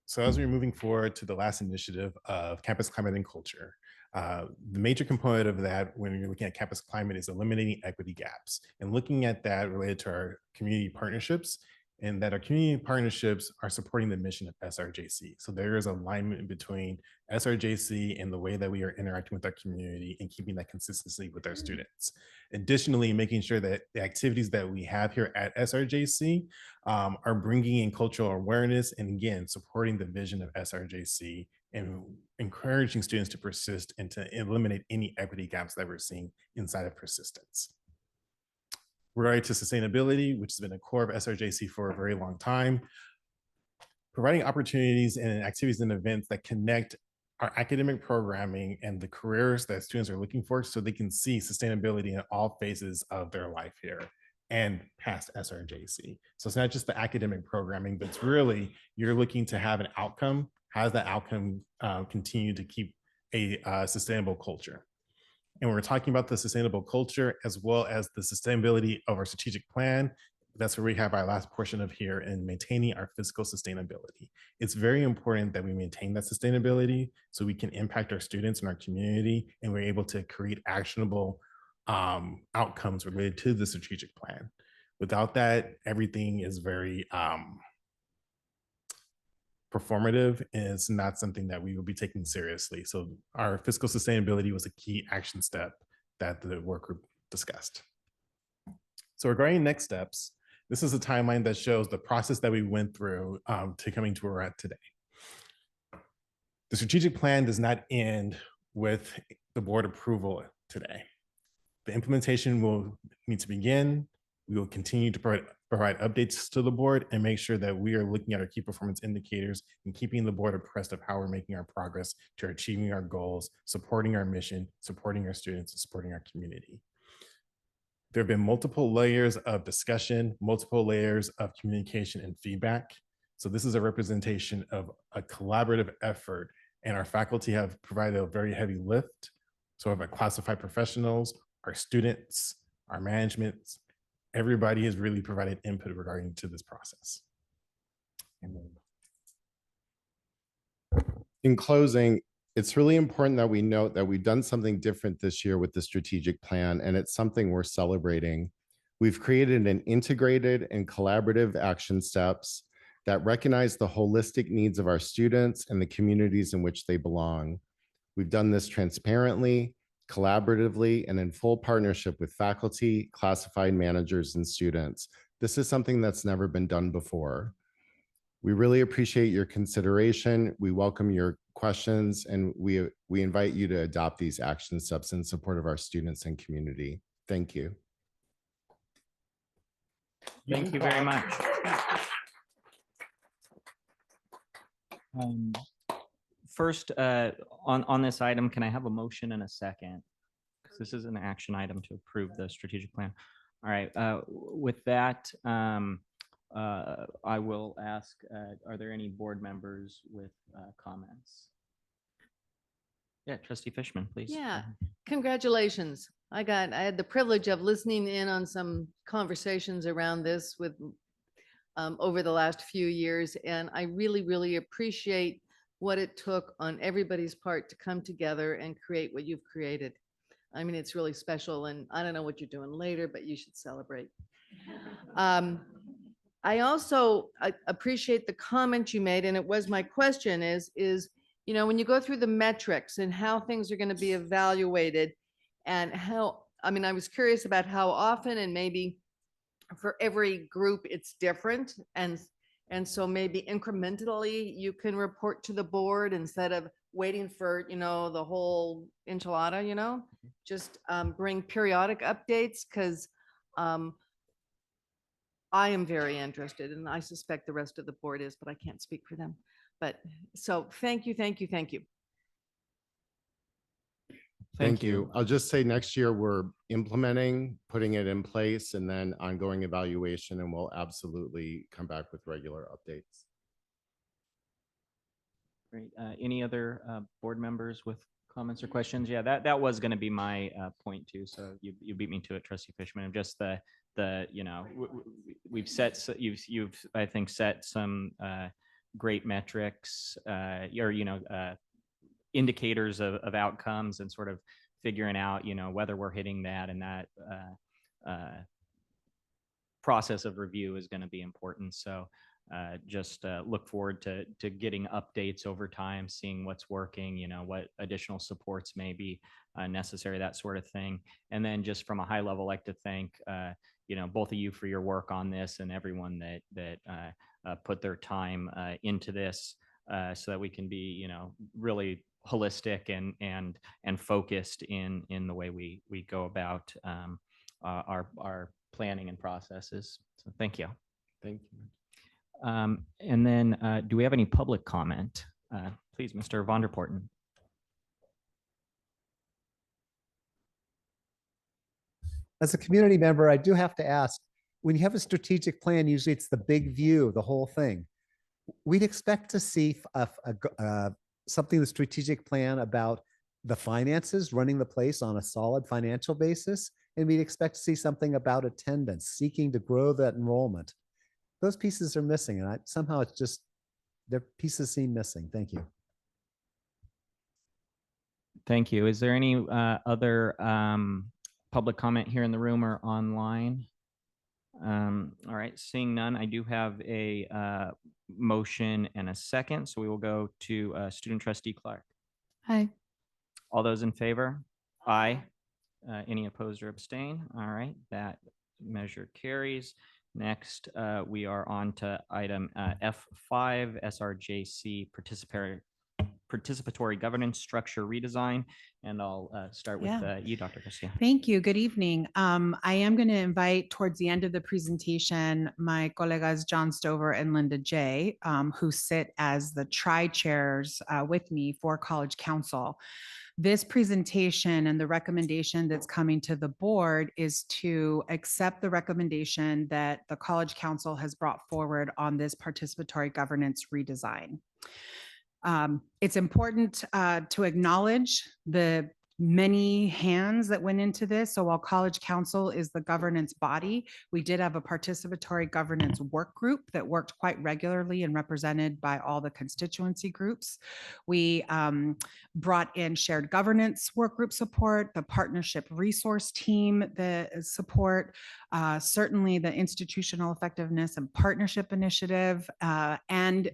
So as we're moving forward to the last initiative of campus climate and culture, the major component of that when you're looking at campus climate is eliminating equity gaps and looking at that related to our community partnerships, and that our community partnerships are supporting the mission of SRJC. So there is alignment between SRJC and the way that we are interacting with our community and keeping that consistency with our students. Additionally, making sure that the activities that we have here at SRJC are bringing in cultural awareness and again, supporting the vision of SRJC and encouraging students to persist and to eliminate any equity gaps that we're seeing inside of persistence. Regarding to sustainability, which has been a core of SRJC for a very long time, providing opportunities and activities and events that connect our academic programming and the careers that students are looking for so they can see sustainability in all phases of their life here and past SRJC. So it's not just the academic programming, but it's really, you're looking to have an outcome. How does that outcome continue to keep a sustainable culture? And we're talking about the sustainable culture as well as the sustainability of our strategic plan. That's where we have our last portion of here in maintaining our fiscal sustainability. It's very important that we maintain that sustainability so we can impact our students and our community, and we're able to create actionable outcomes related to the strategic plan. Without that, everything is very performative, and it's not something that we will be taking seriously. So our fiscal sustainability was a key action step that the work group discussed. So regarding next steps, this is a timeline that shows the process that we went through to coming to where we're at today. The strategic plan does not end with the board approval today. The implementation will need to begin. We will continue to provide updates to the board and make sure that we are looking at our key performance indicators and keeping the board abreast of how we're making our progress to achieving our goals, supporting our mission, supporting our students, and supporting our community. There have been multiple layers of discussion, multiple layers of communication and feedback. So this is a representation of a collaborative effort, and our faculty have provided a very heavy lift. So our classified professionals, our students, our management, everybody has really provided input regarding to this process. In closing, it's really important that we note that we've done something different this year with the strategic plan, and it's something we're celebrating. We've created an integrated and collaborative action steps that recognize the holistic needs of our students and the communities in which they belong. We've done this transparently, collaboratively, and in full partnership with faculty, classified managers, and students. This is something that's never been done before. We really appreciate your consideration. We welcome your questions, and we invite you to adopt these action steps in support of our students and community. Thank you. Thank you very much. First, on this item, can I have a motion and a second? Because this is an action item to approve the strategic plan. All right, with that, I will ask, are there any board members with comments? Yeah, Trustee Fishman, please. Yeah, congratulations. I had the privilege of listening in on some conversations around this with over the last few years, and I really, really appreciate what it took on everybody's part to come together and create what you've created. I mean, it's really special, and I don't know what you're doing later, but you should celebrate. I also appreciate the comment you made, and it was my question is, you know, when you go through the metrics and how things are going to be evaluated and how, I mean, I was curious about how often, and maybe for every group it's different. And so maybe incrementally you can report to the board instead of waiting for, you know, the whole enchilada, you know, just bring periodic updates, because I am very interested, and I suspect the rest of the board is, but I can't speak for them. But so thank you, thank you, thank you. Thank you. I'll just say next year we're implementing, putting it in place, and then ongoing evaluation, and we'll absolutely come back with regular updates. Great. Any other board members with comments or questions? Yeah, that was going to be my point too. So you beat me to it, Trustee Fishman. Just the you know, we've set, you've I think set some great metrics or, you know, indicators of outcomes, and sort of figuring out, you know, whether we're hitting that, and that process of review is going to be important. So just look forward to getting updates over time, seeing what's working, you know, what additional supports may be necessary, that sort of thing. And then just from a high level, like to thank, you know, both of you for your work on this, and everyone that put their time into this, so that we can be, you know, really holistic and focused in the way we go about our planning and processes. So thank you. Thank you. And then do we have any public comment? Please, Mr. Vonderpoorten. As a community member, I do have to ask, when you have a strategic plan, usually it's the big view, the whole thing. We'd expect to see something in the strategic plan about the finances, running the place on a solid financial basis, and we'd expect to see something about attendance, seeking to grow that enrollment. Those pieces are missing, and somehow it's just, their pieces seem missing. Thank you. Thank you. Is there any other public comment here in the room or online? All right, seeing none, I do have a motion and a second, so we will go to Student Trustee Clark. Hi. All those in favor? Aye. Any opposed or abstain? All right, that measure carries. Next, we are on to item F5, SRJC participatory governance structure redesign. And I'll start with you, Dr. Garcia. Thank you. Good evening. I am going to invite towards the end of the presentation my colegas John Stover and Linda J, who sit as the tri-chairs with me for College Council. This presentation and the recommendation that's coming to the board is to accept the recommendation that the College Council has brought forward on this participatory governance redesign. It's important to acknowledge the many hands that went into this. So while College Council is the governance body, we did have a participatory governance work group that worked quite regularly and represented by all the constituency groups. We brought in shared governance work group support, the partnership resource team, the support, certainly the institutional effectiveness and partnership initiative, and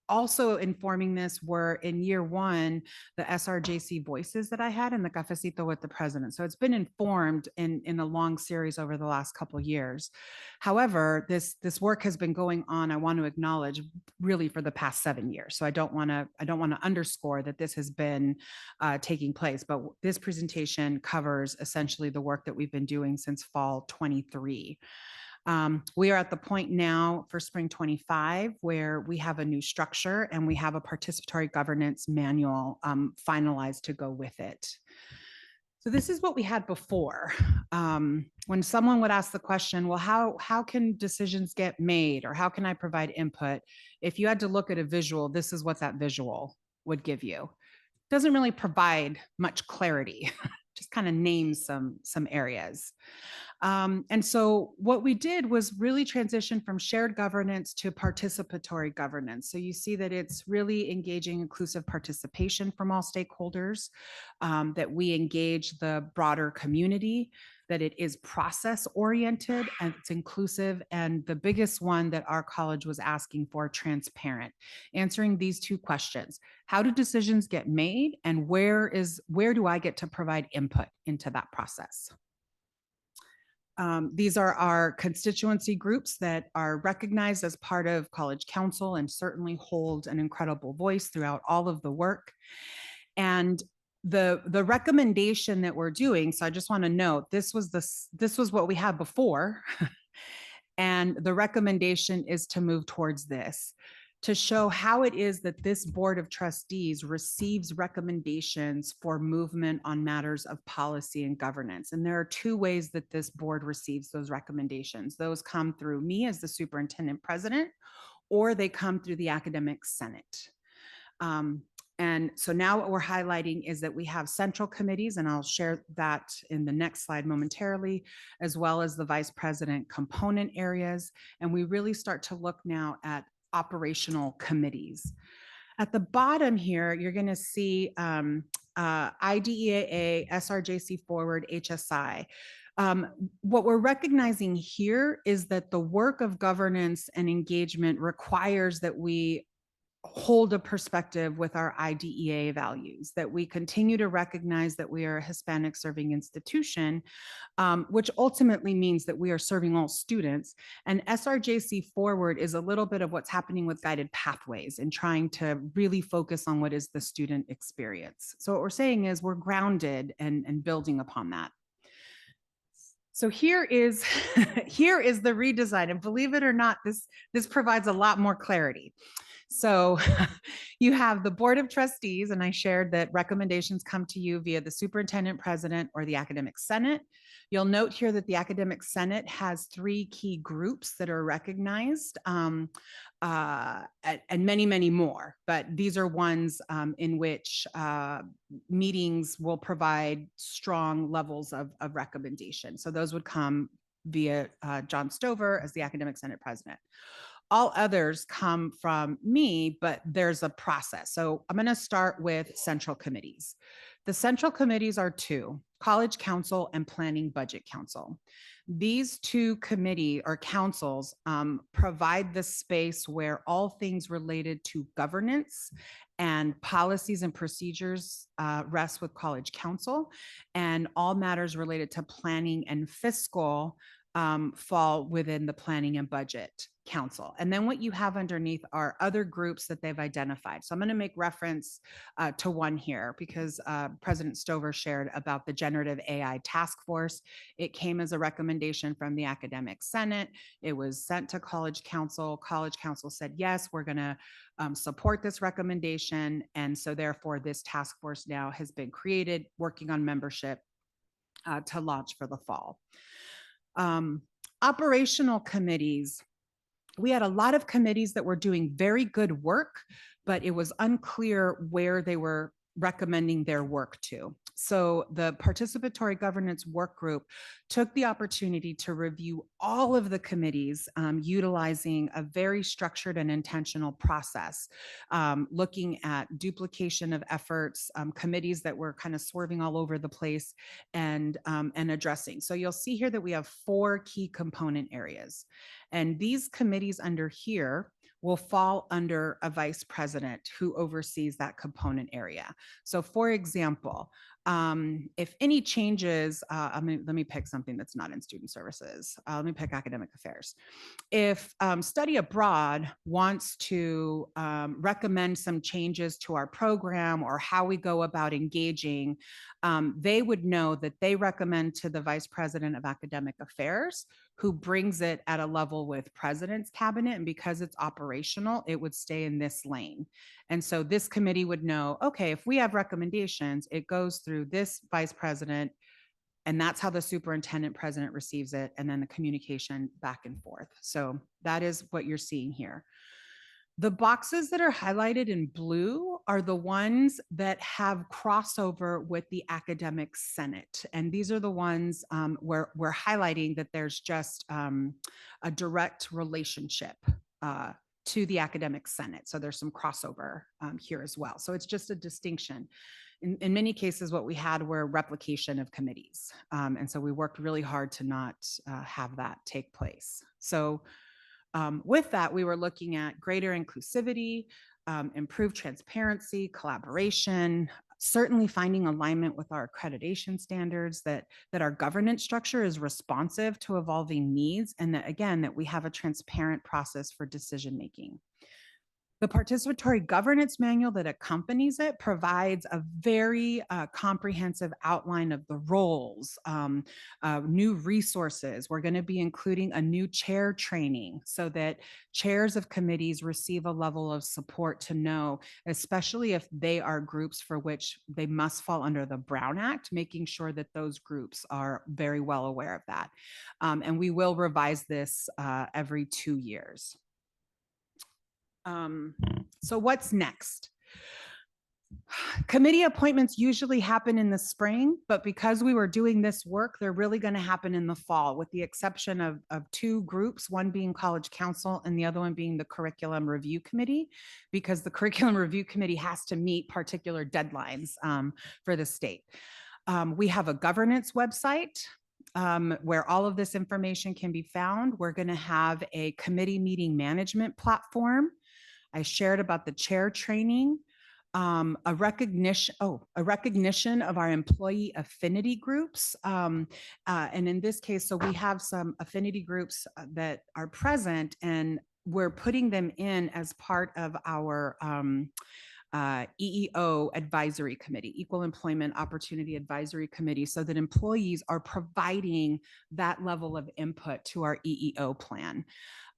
Also informing this were in year one, the SRJC voices that I had in the cafecito with the president. So it's been informed in a long series over the last couple of years. However, this work has been going on, I want to acknowledge, really for the past 7 years. So I don't want to underscore that this has been taking place, but this presentation covers essentially the work that we've been doing since fall 23. We are at the point now for spring 25 where we have a new structure and we have a participatory governance manual finalized to go with it. So this is what we had before. When someone would ask the question, well, how can decisions get made or how can I provide input? If you had to look at a visual, this is what that visual would give you. Doesn't really provide much clarity, just kind of names some areas. And so what we did was really transition from shared governance to participatory governance. So you see that it's really engaging inclusive participation from all stakeholders, that we engage the broader community, that it is process oriented and it's inclusive. And the biggest one that our college was asking for, transparent, answering these two questions. How do decisions get made and where do I get to provide input into that process? These are our constituency groups that are recognized as part of College Council and certainly hold an incredible voice throughout all of the work. And the recommendation that we're doing, so I just want to note, this was what we had before. And the recommendation is to move towards this, to show how it is that this Board of Trustees receives recommendations for movement on matters of policy and governance. And there are two ways that this board receives those recommendations. Those come through me as the superintendent president, or they come through the academic senate. And so now what we're highlighting is that we have central committees, and I'll share that in the next slide momentarily, as well as the vice president component areas. And we really start to look now at operational committees. At the bottom here, you're going to see IDEAA, SRJC Forward, HSI. What we're recognizing here is that the work of governance and engagement requires that we hold a perspective with our IDEA values, that we continue to recognize that we are a Hispanic serving institution, which ultimately means that we are serving all students. And SRJC Forward is a little bit of what's happening with guided pathways and trying to really focus on what is the student experience. So what we're saying is we're grounded and building upon that. So here is the redesign, and believe it or not, this provides a lot more clarity. So you have the Board of Trustees, and I shared that recommendations come to you via the superintendent president or the academic senate. You'll note here that the academic senate has 3 key groups that are recognized, and many, many more. But these are ones in which meetings will provide strong levels of recommendation. So those would come via John Stover as the academic senate president. All others come from me, but there's a process. So I'm going to start with central committees. The central committees are 2, College Council and Planning Budget Council. These 2 committee or councils provide the space where all things related to governance and policies and procedures rest with College Council, and all matters related to planning and fiscal fall within the Planning and Budget Council. And then what you have underneath are other groups that they've identified. So I'm going to make reference to one here because President Stover shared about the Generative AI Task Force. It came as a recommendation from the Academic Senate. It was sent to College Council. College Council said, yes, we're going to support this recommendation. And so therefore this task force now has been created, working on membership to launch for the fall. Operational committees. We had a lot of committees that were doing very good work, but it was unclear where they were recommending their work to. So the participatory governance work group took the opportunity to review all of the committees utilizing a very structured and intentional process, looking at duplication of efforts, committees that were kind of swerving all over the place, and addressing. So you'll see here that we have 4 key component areas. And these committees under here will fall under a vice president who oversees that component area. So for example, if any changes, let me pick something that's not in student services. Let me pick academic affairs. If study abroad wants to recommend some changes to our program or how we go about engaging, they would know that they recommend to the vice president of academic affairs, who brings it at a level with president's cabinet. And because it's operational, it would stay in this lane. And so this committee would know, okay, if we have recommendations, it goes through this vice president, and that's how the superintendent president receives it, and then the communication back and forth. So that is what you're seeing here. The boxes that are highlighted in blue are the ones that have crossover with the academic senate. And these are the ones where we're highlighting that there's just a direct relationship to the academic senate. So there's some crossover here as well. So it's just a distinction. In many cases, what we had were replication of committees. And so we worked really hard to not have that take place. So with that, we were looking at greater inclusivity, improved transparency, collaboration, certainly finding alignment with our accreditation standards, that our governance structure is responsive to evolving needs, and that, again, that we have a transparent process for decision making. The participatory governance manual that accompanies it provides a very comprehensive outline of the roles, new resources. We're going to be including a new chair training so that chairs of committees receive a level of support to know, especially if they are groups for which they must fall under the Brown Act, making sure that those groups are very well aware of that. And we will revise this every 2 years. So what's next? Committee appointments usually happen in the spring, but because we were doing this work, they're really going to happen in the fall, with the exception of 2 groups, one being College Council and the other one being the Curriculum Review Committee, because the Curriculum Review Committee has to meet particular deadlines for the state. We have a governance website where all of this information can be found. We're going to have a committee meeting management platform. I shared about the chair training, a recognition of our employee affinity groups. And in this case, so we have some affinity groups that are present, and we're putting them in as part of our EEO advisory committee, Equal Employment Opportunity Advisory Committee, so that employees are providing that level of input to our EEO plan.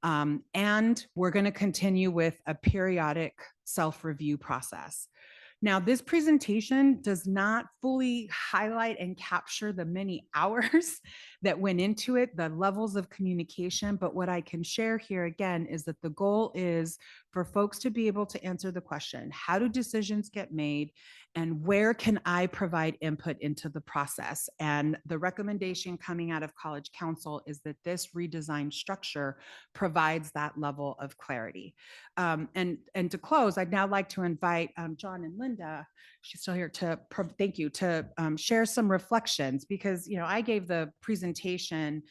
And we're going to continue with a periodic self-review process. Now, this presentation does not fully highlight and capture the many hours that went into it, the levels of communication, but what I can share here again is that the goal is for folks to be able to answer the question, how do decisions get made, and where can I provide input into the process? And the recommendation coming out of College Council is that this redesigned structure provides that level of clarity. And to close, I'd now like to invite John and Linda, she's still here, to thank you, to share some reflections, because I gave the presentation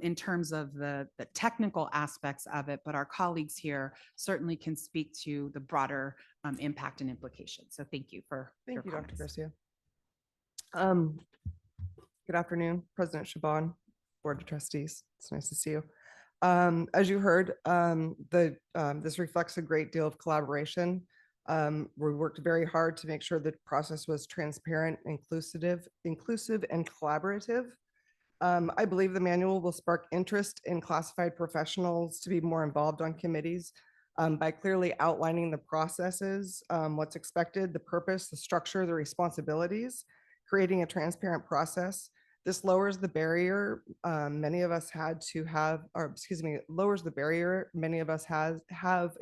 in terms of the technical aspects of it, but our colleagues here certainly can speak to the broader impact and implications. So thank you for your Thank you, Dr. comments. Garcia. Good afternoon, President Shaban, Board of Trustees. It's nice to see you. As you heard, this reflects a great deal of collaboration. We worked very hard to make sure the process was transparent, inclusive, and collaborative. I believe the manual will spark interest in classified professionals to be more involved on committees by clearly outlining the processes, what's expected, the purpose, the structure, the responsibilities, creating a transparent process. This lowers the barrier many of us had to have, or excuse me, lowers the barrier many of us have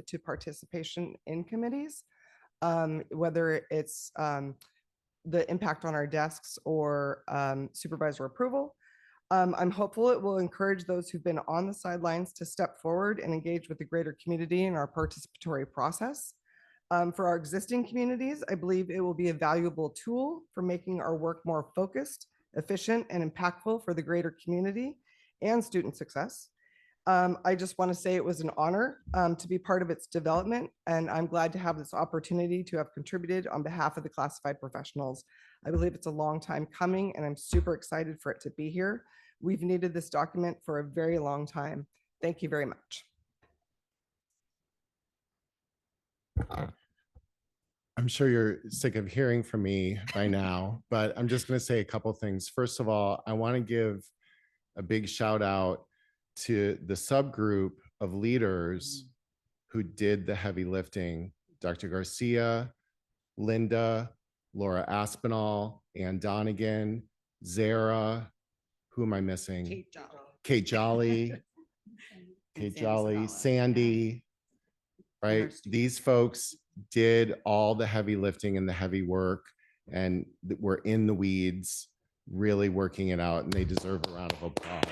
to participation in committees, whether it's the impact on our desks or supervisor approval. I'm hopeful it will encourage those who've been on the sidelines to step forward and engage with the greater community in our participatory process. For our existing communities, I believe it will be a valuable tool for making our work more focused, efficient, and impactful for the greater community and student success. I just want to say it was an honor to be part of its development, and I'm glad to have this opportunity to have contributed on behalf of the classified professionals. I believe it's a long time coming, and I'm super excited for it to be here. We've needed this document for a very long time. Thank you very much. I'm sure you're sick of hearing from me by now, but I'm just going to say a couple things. First of all, I want to give a big shout out to the subgroup of leaders who did the heavy lifting: Dr. Garcia, Linda, Laura Aspinall, Ann Donegan, Zara, who am I missing? Kate Jolly, Kate Jolly, Sandy, right? These folks did all the heavy lifting and the heavy work, and we're in the weeds, really working it out, and they deserve a round of applause.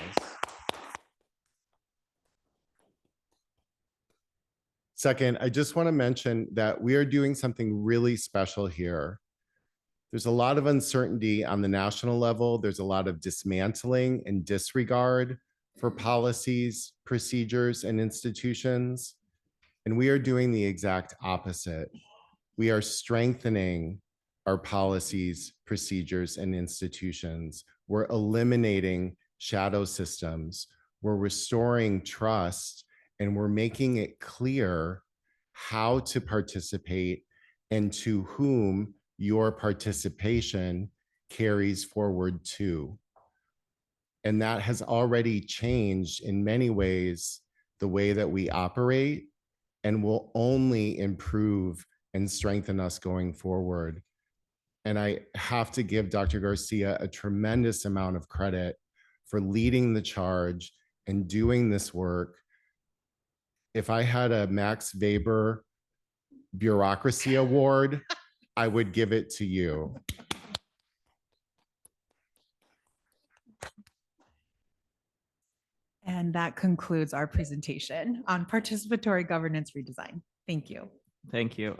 Second, I just want to mention that we are doing something really special here. There's a lot of uncertainty on the national level. There's a lot of dismantling and disregard for policies, procedures, and institutions. And we are doing the exact opposite. We are strengthening our policies, procedures, and institutions. We're eliminating shadow systems. We're restoring trust, and we're making it clear how to participate and to whom your participation carries forward to. And that has already changed in many ways the way that we operate, and will only improve and strengthen us going forward. And I have to give Dr. Garcia a tremendous amount of credit for leading the charge and doing this work. If I had a Max Weber bureaucracy award, I would give it to you. And that concludes our presentation on participatory governance redesign. Thank you. Thank you.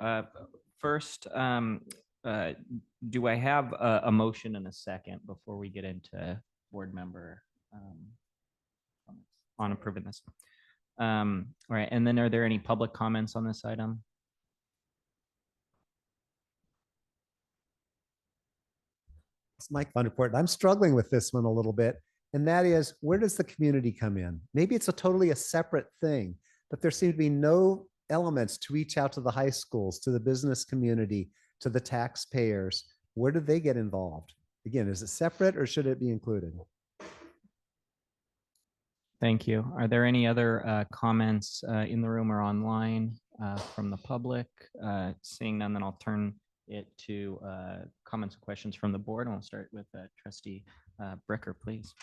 First, do I have a motion and a second before we get into board member comments on approving this? All right, and then are there any public comments on this item? It's Mike Vanderpoort. I'm struggling with this one a little bit, and that is, where does the community come in? Maybe it's a separate thing, but there seem to be no elements to reach out to the high schools, to the business community, to the taxpayers. Where do they get involved? Again, is it separate or should it be included? Thank you. Are there any other comments in the room or online from the public? Seeing none, then I'll turn it to comments and questions from the board. And we'll start with Trustee Bricker, please.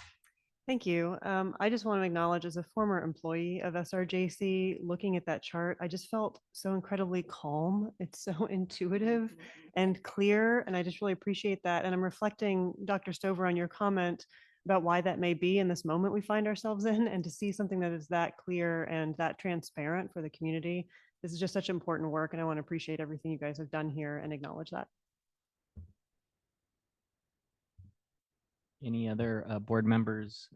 Thank you. I just want to acknowledge, as a former employee of SRJC, looking at that chart, I just felt so incredibly calm. It's so intuitive and clear, and I just really appreciate that. And I'm reflecting, Dr. Stover, on your comment about why that may be in this moment we find ourselves in, and to see something that is that clear and that transparent for the community. This is just such important work, and I want to appreciate everything you guys have done here and acknowledge that. Any other board members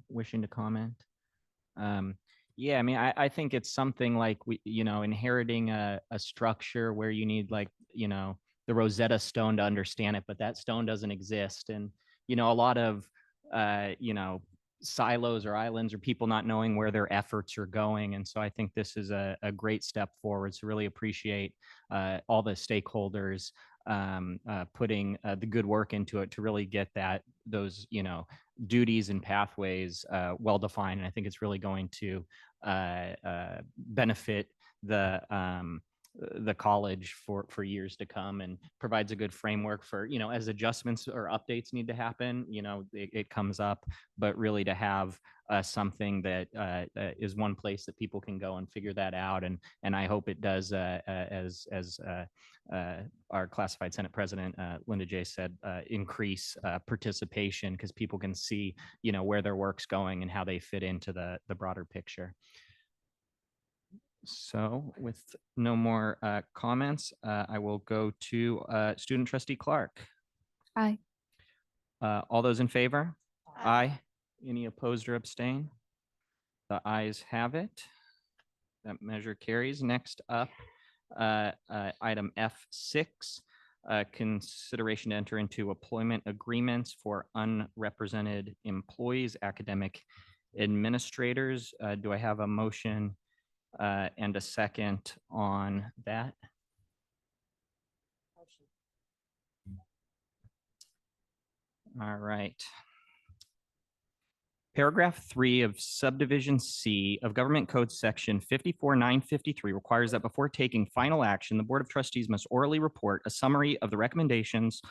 wishing to comment? Yeah, I mean, I think it's something like inheriting a structure where you need the Rosetta Stone to understand it, but that stone doesn't exist. And, a lot of, silos or islands or people not knowing where their efforts are going. And so I think this is a great step forward. So really appreciate all the stakeholders putting the good work into it to really get those duties and pathways well defined. And I think it's really going to benefit the college for years to come, and provides a good framework for, as adjustments or updates need to happen, it comes up, but really to have something that is one place that people can go and figure that out. And I hope it does, as our classified Senate President, Linda J. said, increase participation, because people can see, where their work's going and how they fit into the broader picture. So with no more comments, I will go to Student Trustee Clark. Aye. All those in favor? Aye. Any opposed or abstain? The ayes have it. That measure carries. Next up, item F6, consideration to enter into employment agreements for unrepresented employees, academic administrators. Do I have a motion and a second on that? All right. Paragraph 3 of subdivision C of Government Code Section 54953 requires that before taking final action, the Board of Trustees must orally report a summary of the recommendations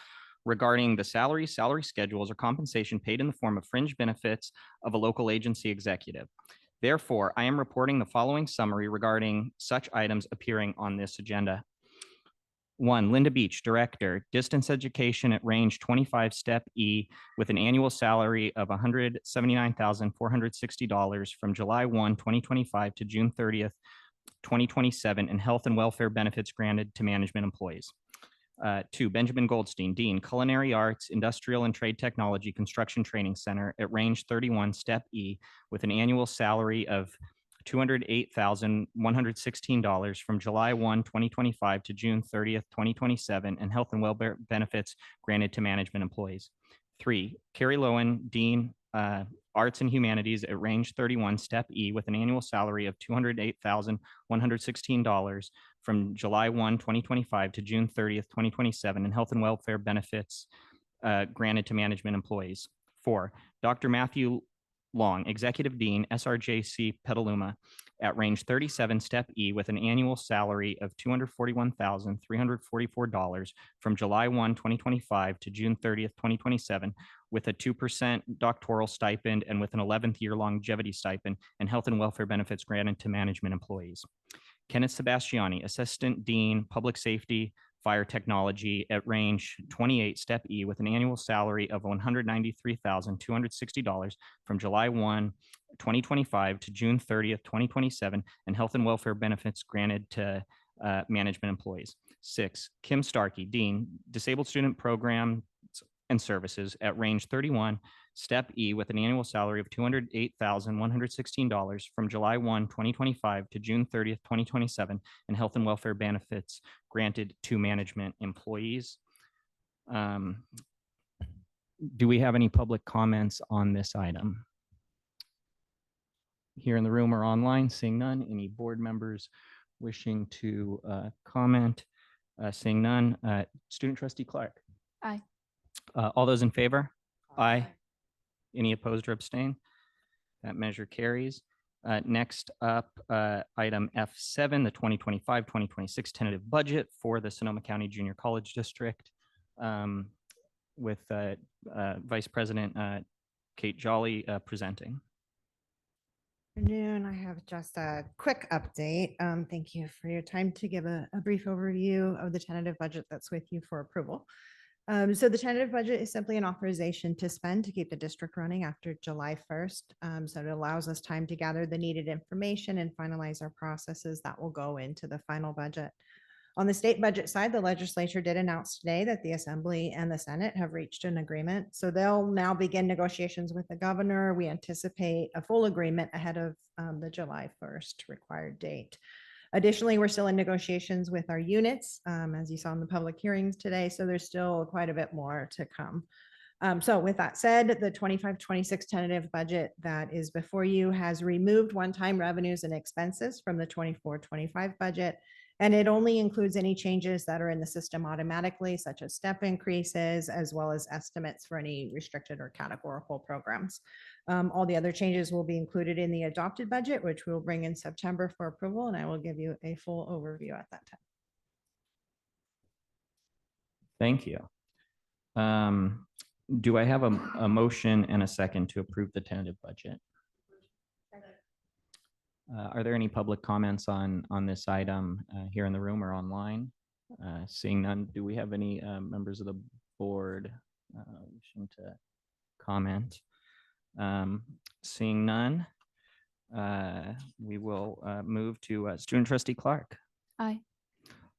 regarding the salary schedules, or compensation paid in the form of fringe benefits of a local agency executive. Therefore, I am reporting the following summary regarding such items appearing on this agenda. 1, Linda Beach, Director, Distance Education at Range 25, Step E, with an annual salary of $179,460 from July 1, 2025 to June 30th, 2027, and health and welfare benefits granted to management employees. 2, Benjamin Goldstein, Dean, Culinary Arts, Industrial and Trade Technology Construction Training Center at Range 31, Step E, with an annual salary of $208,116 from July 1, 2025 to June 30th, 2027, and health and welfare benefits granted to management employees. 3, Carrie Lowen, Dean, Arts and Humanities at Range 31, Step E, with an annual salary of $208,116 from July 1, 2025 to June 30th, 2027, and health and welfare benefits granted to management employees. 4, Dr. Matthew Long, Executive Dean, SRJC Petaluma at Range 37, Step E, with an annual salary of $241,344 from July 1, 2025 to June 30th, 2027, with a 2% doctoral stipend and with an 11th year longevity stipend and health and welfare benefits granted to management employees. Kenneth Sebastiani, Assistant Dean, Public Safety, Fire Technology at Range 28, Step E, with an annual salary of $193,260 from July 1, 2025 to June 30th, 2027, and health and welfare benefits granted to management employees. 6, Kim Starkey, Dean, Disabled Student Programs and Services at Range 31, Step E, with an annual salary of $208,116 from July 1, 2025 to June 30th, 2027, and health and welfare benefits granted to management employees. Do we have any public comments on this item? Here in the room or online? Seeing none. Any board members wishing to comment? Seeing none. Student Trustee Clark. Aye. All those in favor? Aye. Any opposed or abstain? That measure carries. Next up, item F7, the 2025-2026 tentative budget for the Sonoma County Junior College District, with Vice President Kate Jolly presenting. Afternoon. I have just a quick update. Thank you for your time to give a brief overview of the tentative budget that's with you for approval. So the tentative budget is simply an authorization to spend to keep the district running after July 1st. So it allows us time to gather the needed information and finalize our processes that will go into the final budget. On the state budget side, the legislature did announce today that the Assembly and the Senate have reached an agreement. So they'll now begin negotiations with the governor. We anticipate a full agreement ahead of the July 1st required date. Additionally, we're still in negotiations with our units, as you saw in the public hearings today. So there's still quite a bit more to come. So with that said, the 25-26 tentative budget that is before you has removed one-time revenues and expenses from the 24-25 budget. And it only includes any changes that are in the system automatically, such as step increases, as well as estimates for any restricted or categorical programs. All the other changes will be included in the adopted budget, which we'll bring in September for approval, and I will give you a full overview at that time. Thank you. Do I have a motion and a second to approve the tentative budget? Are there any public comments on this item here in the room or online? Seeing none, do we have any members of the board wishing to comment? Seeing none, we will move to Student Trustee Clark. Aye.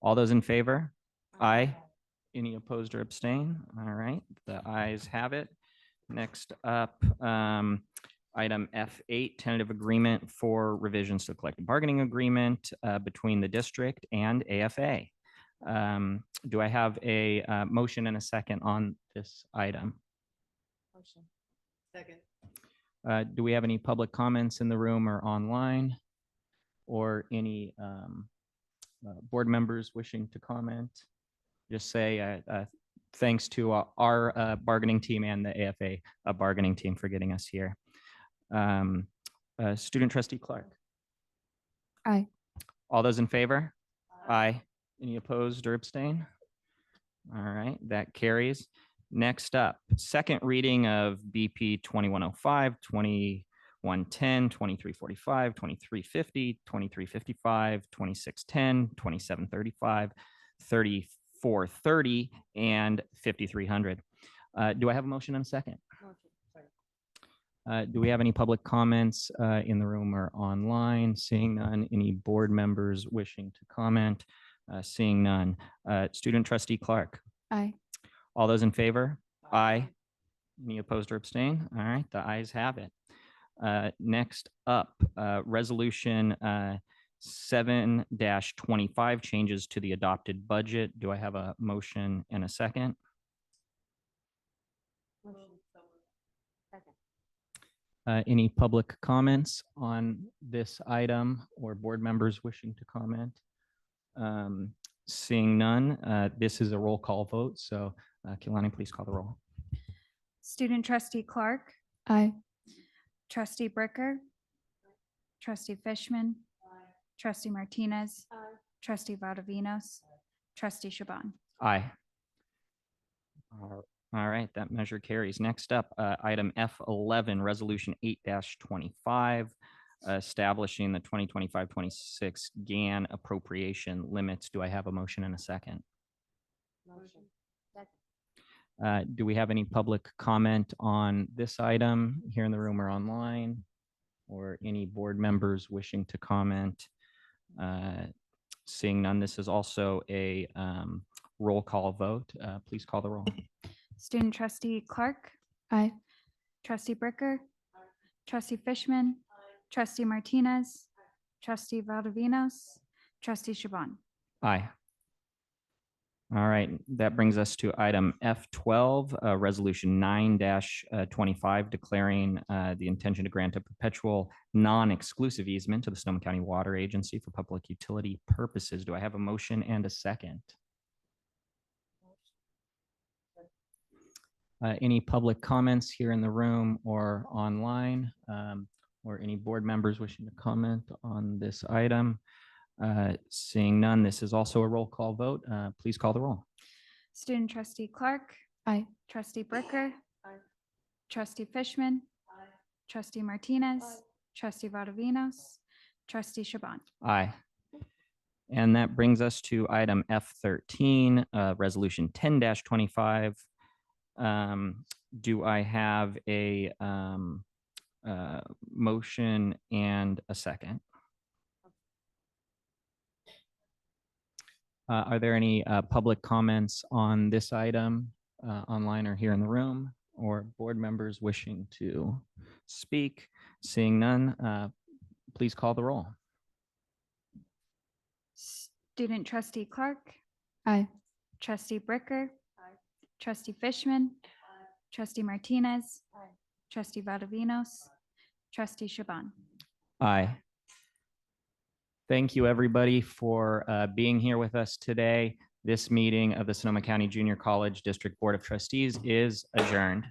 All those in favor? Aye. Any opposed or abstain? All right, the ayes have it. Next up, Item F8, tentative agreement for revisions to the collective bargaining agreement between the district and AFA. Do I have a motion and a second on this item? Motion. Second. Do we have any public comments in the room or online? Or any board members wishing to comment? Just say thanks to our bargaining team and the AFA bargaining team for getting us here. Student trustee Clark. Aye. All those in favor? Aye. Any opposed or abstain? All right, that carries. Next up, second reading of BP 2105, 2110, 2345, 2350, 2355, 2610, 2735, 3430, and 5300. Do I have a motion and a second? Do we have any public comments in the room or online? Seeing none. Any board members wishing to comment? Seeing none. Student trustee Clark. Aye. All those in favor? Aye. Any opposed or abstain? All right, the ayes have it. Next up, resolution 7-25, changes to the adopted budget. Do I have a motion and a second? Any public comments on this item or board members wishing to comment? Seeing none, this is a roll call vote. So Kehlani, please call the roll. Student trustee Clark, Aye. trustee Bricker, trustee Fishman, trustee Martinez, trustee Valdovinos, trustee Shaban. Aye. All right, that measure carries. Next up, item F11, resolution 8-25, establishing the 2025-26 GAN appropriation limits. Do I have a motion and a second? Motion. Do we have any public comment on this item here in the room or online? Or any board members wishing to comment? Seeing none, this is also a roll call vote. Please call the roll. Student trustee Clark, Aye. trustee Bricker, trustee Fishman, trustee Martinez, trustee Valdovinos, trustee Shaban. Aye. All right, that brings us to item F12, resolution 9-25, declaring the intention to grant a perpetual non-exclusive easement to the Sonoma County Water Agency for public utility purposes. Do I have a motion and a second? Any public comments here in the room or online, or any board members wishing to comment on this item? Seeing none, this is also a roll call vote. Please call the roll. Student trustee Clark, Aye. trustee Bricker, trustee Fishman, trustee Martinez, trustee Valdovinos, trustee Shaban. Aye. And that brings us to item F13, resolution 10-25. Do I have a motion and a second? Are there any public comments on this item online or here in the room, or board members wishing to speak? Seeing none, please call the roll. Student trustee Clark, Aye. trustee Bricker, trustee Fishman, trustee Martinez, trustee Valdovinos, trustee Shaban. Aye. Thank you, everybody, for being here with us today. This meeting of the Sonoma County Junior College District Board of Trustees is adjourned.